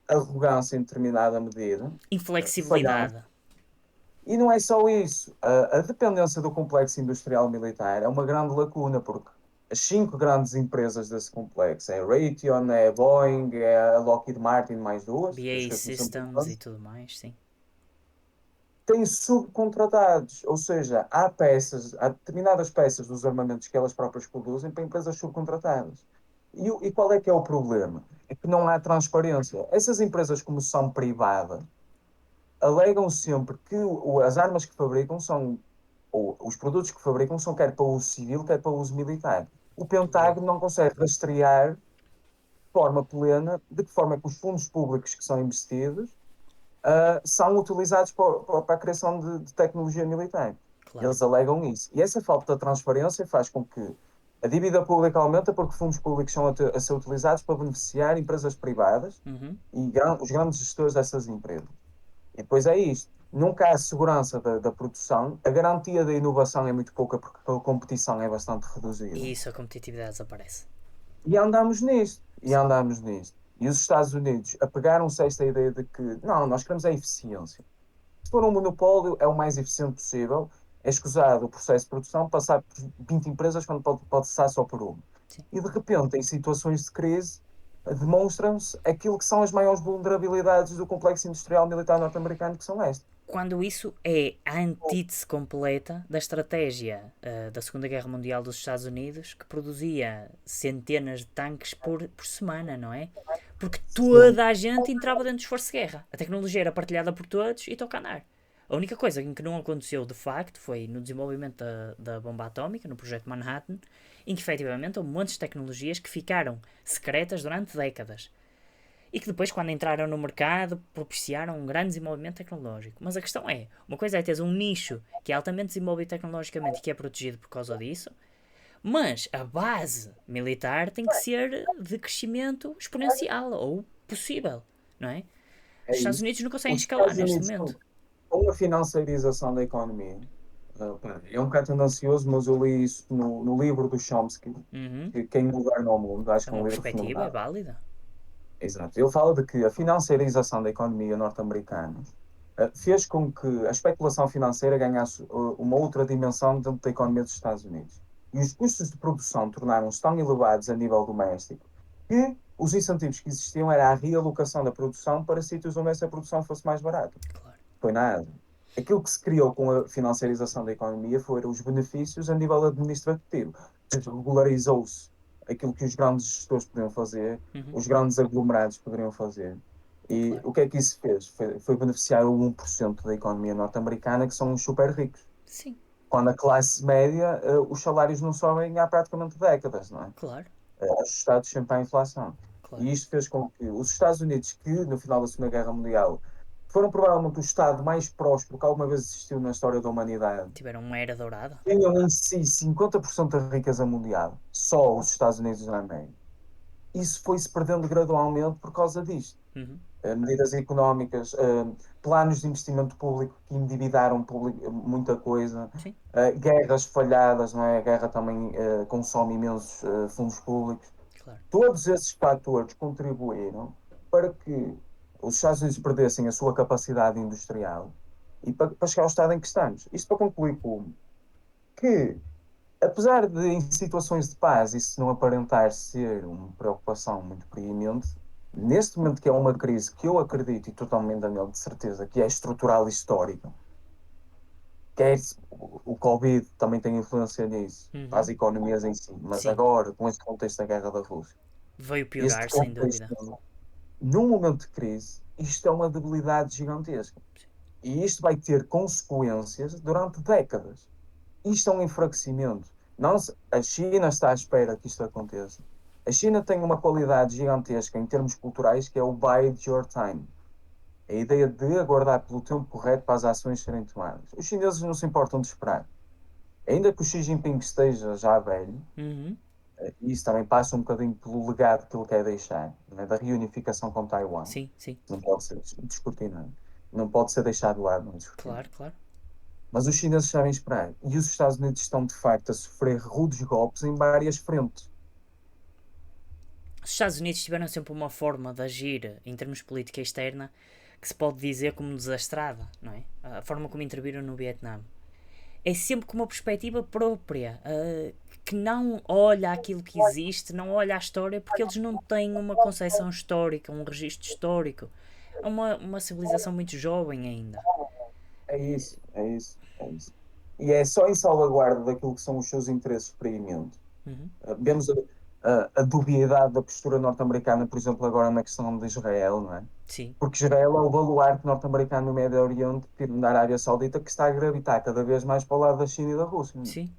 arrogância em determinada medida, falhar. Inflexibilidade. E não é só isso. A dependência do complexo industrial militar é uma grande lacuna, porque as cinco grandes empresas desse complexo é a Raytheon, é a Boeing, é a Lockheed Martin, mais duas, eu BAE esqueço-me sempre de Systems uma, e tudo mais, sim. têm subcontratados, ou seja, há peças, há determinadas peças dos armamentos que elas próprias produzem para empresas subcontratadas. E qual é que é o problema? É que não há transparência. Essas empresas, como são privadas, alegam sempre que as armas que fabricam são, ou os produtos que fabricam são quer para uso civil, quer para uso militar. O Verdade. Pentágono não consegue rastrear de forma plena de que forma é que os fundos públicos que são investidos são utilizados para a criação de tecnologia militar. Claro. Eles alegam isso. E essa falta de transparência faz com que a dívida pública aumenta porque fundos públicos são a ser utilizados para beneficiar empresas privadas Uhum. e os grandes gestores dessas empresas. E depois é isto. Nunca há segurança da produção, a garantia da inovação é muito pouca porque a competição é bastante reduzida. E isso, a competitividade desaparece. E andámos nisto, e Sim. andámos nisto. E os Estados Unidos apegaram-se a esta ideia de que, não, nós queremos a eficiência. Se for um monopólio, é o mais eficiente possível, é escusado o processo de produção, passar por 20 empresas quando pode passar só por uma. Sim. E de repente, em situações de crise, demonstram-se aquilo que são as maiores vulnerabilidades do complexo industrial militar norte-americano, que são estas. Quando isso é a antítese completa da estratégia da Segunda Guerra Mundial dos Estados Unidos, que produzia centenas de tanques por semana, não é? Porque Sim, toda a gente entrava dentro do esforço de guerra. A tecnologia era partilhada por todos e toca a andar. A única coisa em que não aconteceu de facto foi no desenvolvimento da bomba atómica, no projeto Manhattan, em que efetivamente houve montes de tecnologias que ficaram secretas durante décadas e que depois, quando entraram no mercado, propiciaram um grande desenvolvimento tecnológico. Mas a questão é, uma coisa é teres um nicho que é altamente desenvolvido tecnologicamente e que é protegido por causa disso, mas a base militar tem que ser de crescimento exponencial ou possível, não é? Os é Estados isso. Unidos não conseguem Os escalar Estados neste Unidos, momento. com a financiarização da economia, pá, é um bocado tendencioso, mas eu li isso no livro do Chomsky, Uhum. que Quem Governa o Mundo, acho É que é uma um livro perspectiva, é fenomenal. válida. Exato. Ele fala de que a financiarização da economia norte-americana fez com que a especulação financeira ganhasse uma outra dimensão dentro da economia dos Estados Unidos. E os custos de produção tornaram-se tão elevados a nível doméstico que os incentivos que existiam era a realocação da produção para sítios onde essa produção fosse mais barata. Claro. Foi nada. Aquilo que se criou com a financiarização da economia foram os benefícios a nível administrativo. Ou seja, regularizou-se aquilo que os grandes gestores podiam fazer, Uhum. os grandes aglomerados poderiam fazer. E Claro. o que é que isso fez? Foi beneficiar o 1% da economia norte-americana, que são os super ricos. Sim. Quando a classe média, os salários não sobem há praticamente décadas, não é? Claro. Ajustados sempre à inflação. Claro. E isto fez com que os Estados Unidos, que no final da Segunda Guerra Mundial foram provavelmente o Estado mais próspero que alguma vez existiu na história da humanidade, Tiveram uma era dourada. tinham em si 50% da riqueza mundial, só os Estados Unidos da América. Isso foi-se perdendo gradualmente por causa disto. Uhum. Medidas económicas, planos de investimento público que endividaram muita coisa, Sim. guerras falhadas, não é? A guerra também consome imensos fundos públicos. Claro. Todos esses fatores contribuíram para que os Estados Unidos perdessem a sua capacidade industrial e para chegar ao estado em que estamos. Isto para concluir como que, apesar de em situações de paz isso não aparentar ser uma preocupação muito preeminente, neste momento que é uma crise que eu acredito e totalmente nele de certeza que é estrutural e histórica, quer o Covid também tem influência nisso, para as Uhum. economias em si, mas Sim. agora com este contexto da guerra da Rússia, Veio este piorar, sem contexto, dúvida. num momento de crise, isto é uma debilidade gigantesca. E isto vai ter consequências durante décadas. Isto é um enfraquecimento. Não se- A China está à espera que isto aconteça. A China tem uma qualidade gigantesca em termos culturais que é o bide your time. A ideia de aguardar pelo tempo correto para as ações serem tomadas. Os chineses não se importam de esperar. Ainda que o Xi Jinping esteja já velho, Uhum. e isso também passa um bocadinho pelo legado que ele quer deixar, né, da reunificação com Taiwan. Sim, sim. Não pode ser descortinado. Não pode ser deixado de lado, não descortinado. Claro, claro. Mas os chineses sabem esperar. E os Estados Unidos estão, de facto, a sofrer rudes golpes em várias frentes. Os Estados Unidos tiveram sempre uma forma de agir em termos de política externa que se pode dizer como desastrada, não é? A forma como interviram no Vietnã. É sempre com uma perspectiva própria, que não olha aquilo que existe, não olha a história, porque eles não têm uma concepção histórica, um registro histórico. É uma civilização muito jovem ainda. É isso, é isso, é isso. E é só em salvaguarda daquilo que são os seus interesses preeminentes. Uhum. Vemos a dubiedade da postura norte-americana, por exemplo, agora na questão de Israel, não é? Sim, Porque Israel é o baluarte norte-americano no Médio Oriente, tirando da Arábia Saudita, que está a gravitar cada vez mais para o lado da China e da Rússia. Não sim,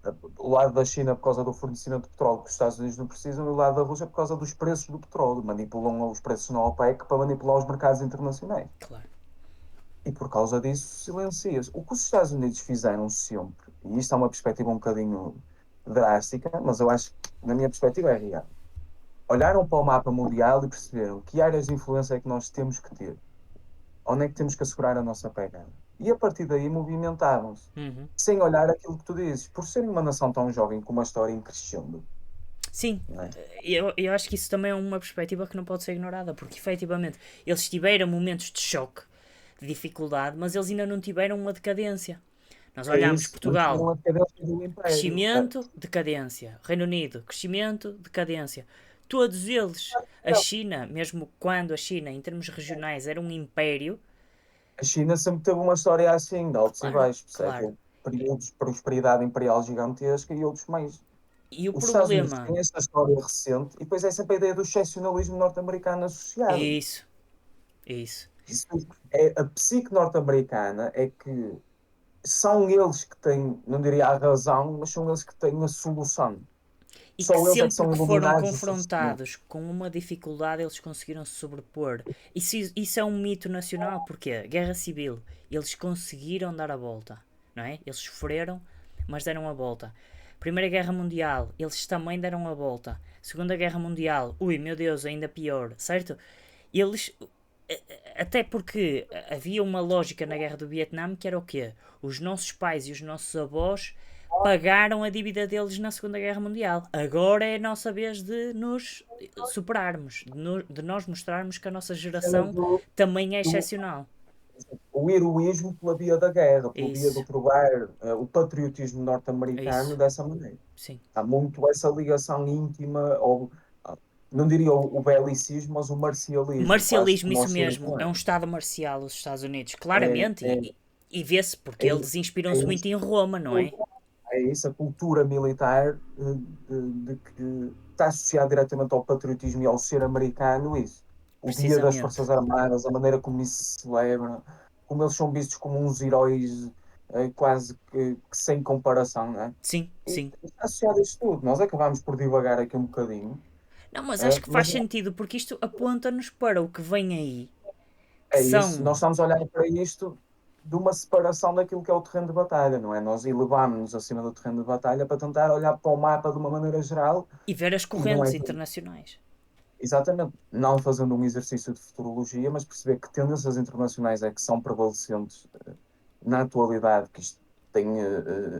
é? O lado da China por causa do fornecimento de petróleo que os Estados Unidos não precisam, e o lado da Rússia por causa dos preços do petróleo. Manipulam os preços na OPEC para manipular os mercados internacionais. claro. E por causa disso silencia-se. O que os Estados Unidos fizeram sempre, e isto é uma perspectiva um bocadinho drástica, mas eu acho que, na minha perspectiva, é real. Olharam para o mapa mundial e perceberam que áreas de influência é que nós temos que ter, onde é que temos que assegurar a nossa pegada. E a partir daí movimentavam-se, Uhum. sem olhar aquilo que tu dizes. Por ser uma nação tão jovem com uma história em crescendo, Sim, não é? eu acho que isso também é uma perspectiva que não pode ser ignorada, porque efetivamente eles tiveram momentos de choque, de dificuldade, mas eles ainda não tiveram uma decadência. Nós É olhamos isso, não Portugal, tiveram a cadência do Império. crescimento, decadência. Reino Unido, crescimento, decadência. Todos eles, a China, mesmo quando a China, em termos regionais, era um império, A China sempre teve uma história assim, de altos e claro, baixos, percebe? claro. Houve períodos de prosperidade imperial gigantesca e outros mais. E o Os Estados Unidos problema, têm esta história recente e depois é sempre a ideia do excepcionalismo norte-americano associado. isso, isso. Isso é, a psique norte-americana é que são eles que têm, não diria a razão, mas são eles que têm a solução. E que Só eles é que sempre são que foram iluminados o suficiente. confrontados com uma dificuldade eles conseguiram se sobrepor. Isso é um mito nacional, porque Guerra Civil, eles conseguiram dar a volta, não é? Eles sofreram, mas deram a volta. Primeira Guerra Mundial, eles também deram a volta. Segunda Guerra Mundial, ui meu Deus, ainda pior, certo? Eles, até porque havia uma lógica na Guerra do Vietnã que era o quê? Os nossos pais e os nossos avós pagaram a dívida deles na Segunda Guerra Mundial. Agora é a nossa vez de nos superarmos, de nós mostrarmos que a nossa Era geração também é do, excepcional. o heroísmo pela via da guerra, É pela via do isso, provar o patriotismo é norte-americano isso. dessa maneira. Sim. Há muito essa ligação íntima, ou não diria o belicismo, mas o marcialismo, quase Marcialismo, como isso aos seres mesmo. É um humanos. Estado marcial, os Estados Unidos, É, claramente. é, E vê-se porque é, eles é inspiram-se muito isso. em Roma, não é? É isso, a cultura militar de que está associada diretamente ao patriotismo e ao ser americano, isso. O Dia das Precisamente. Forças Armadas, a maneira como isso se celebra, como eles são vistos como uns heróis quase que sem comparação, não é? Sim, E sim. está associado a isto tudo. Nós acabamos por divagar aqui um bocadinho, Não, mas acho que mas faz sentido porque isto aponta-nos para o que vem aí, que é isso. são. Nós estamos a olhar para isto de uma separação daquilo que é o terreno de batalha, não é? Nós elevámos-nos acima do terreno de batalha para tentar olhar para o mapa de uma maneira geral E ver as e não correntes é internacionais. exatamente, não fazendo um exercício de futurologia, mas perceber que tendências internacionais é que são prevalecentes na atualidade, que isto tem,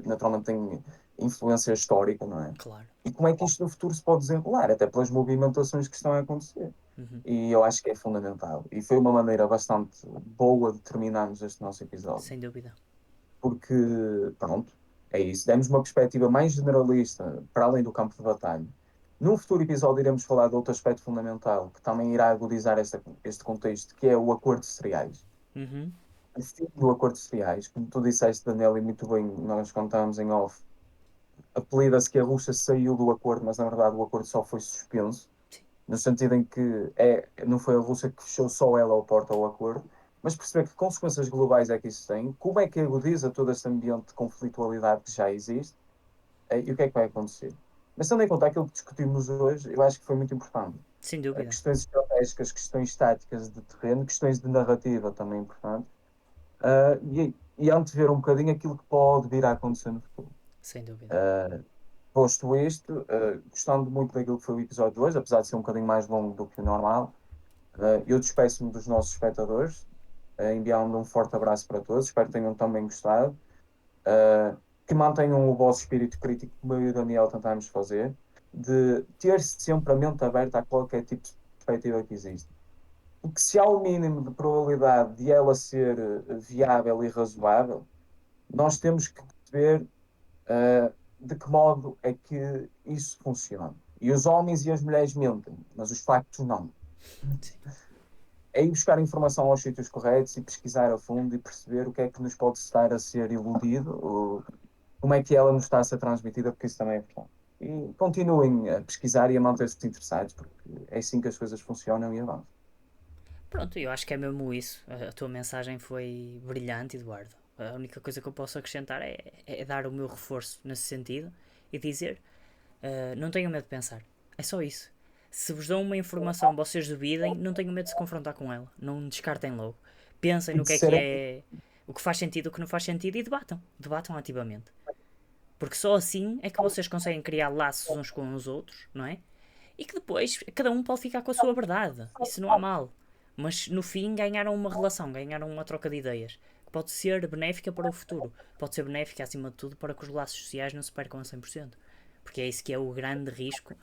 naturalmente tem influência histórica, não é? Claro. E como é que isto no futuro se pode desenrolar, até pelas movimentações que estão a acontecer. Uhum. E eu acho que é fundamental. E foi uma maneira bastante boa de terminarmos este nosso episódio. Sem dúvida. Porque, pronto, é isso. Demos uma perspectiva mais generalista para além do campo de batalha. Num futuro episódio iremos falar de outro aspecto fundamental que também irá agudizar este contexto, que é o acordo de cereais. Uhum. O fim do acordo de cereais, como tu disseste, Daniel, e muito bem, nós contamos em off, apelida-se que a Rússia saiu do acordo, mas na verdade o acordo só foi suspenso no sentido em que não foi a Rússia que fechou só ela a porta ao acordo, mas perceber que consequências globais é que isso tem, como é que agudiza todo este ambiente de conflitualidade que já existe, e o que é que vai acontecer. Mas tendo em conta aquilo que discutimos hoje, eu acho que foi muito importante. Sem dúvida. Questões estratégicas, questões táticas de terreno, questões de narrativa também importantes, e antever um bocadinho aquilo que pode vir a acontecer no futuro. Sem dúvida. Posto isto, gostando muito daquilo que foi o episódio de hoje, apesar de ser um bocadinho mais longo do que o normal, eu despeço-me dos nossos espectadores, enviando um forte abraço para todos. Espero que tenham também gostado. Que mantenham o vosso espírito crítico, como eu e o Daniel tentámos fazer, de ter sempre a mente aberta a qualquer tipo de perspectiva que existe. Porque se há o mínimo de probabilidade de ela ser viável e razoável, nós temos que perceber de que modo é que isso funciona. E os homens e as mulheres mentem, mas os factos não. Sim. é ir buscar informação aos sítios corretos e pesquisar a fundo e perceber o que é que nos pode estar a ser iludido, ou como é que ela nos está a ser transmitida, porque isso também é importante. E continuem a pesquisar e a manter-se interessados, porque é assim que as coisas funcionam e avançam. Pronto, eu acho que é mesmo isso. A tua mensagem foi brilhante, Eduardo. A única coisa que eu posso acrescentar é dar o meu reforço nesse sentido e dizer: não tenham medo de pensar. É só isso. Se vos dão uma informação, vocês duvidem, não tenham medo de se confrontar com ela. Não descartem logo. Pensem E no de serem, é o que faz sentido, o que não faz sentido e debatam. Debatam ativamente. Porque só assim é que vocês conseguem criar laços uns com os outros, não é? E que depois cada um pode ficar com a sua verdade. Isso não há mal. Mas no fim ganharam uma relação, ganharam uma troca de ideias. Que pode ser benéfica para o futuro. Pode ser benéfica, acima de tudo, para que os laços sociais não se percam a 100%. Porque é isso que é o grande risco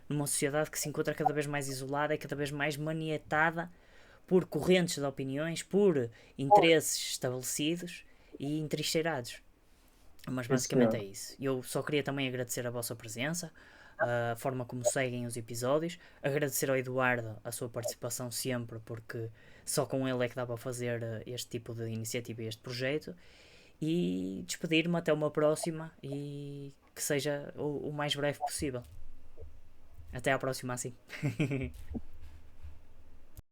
numa sociedade que se encontra cada vez mais isolada e cada vez mais manietada por correntes de opiniões, por interesses estabelecidos e entrincheirados. Mas sim, basicamente é senhor. isso. Eu só queria também agradecer a vossa presença, a forma como seguem os episódios, agradecer ao Eduardo a sua participação sempre, porque só com ele é que dá para fazer este tipo de iniciativa e este projeto. E despedir-me até uma próxima e que seja o mais breve possível. Até à próxima, assim.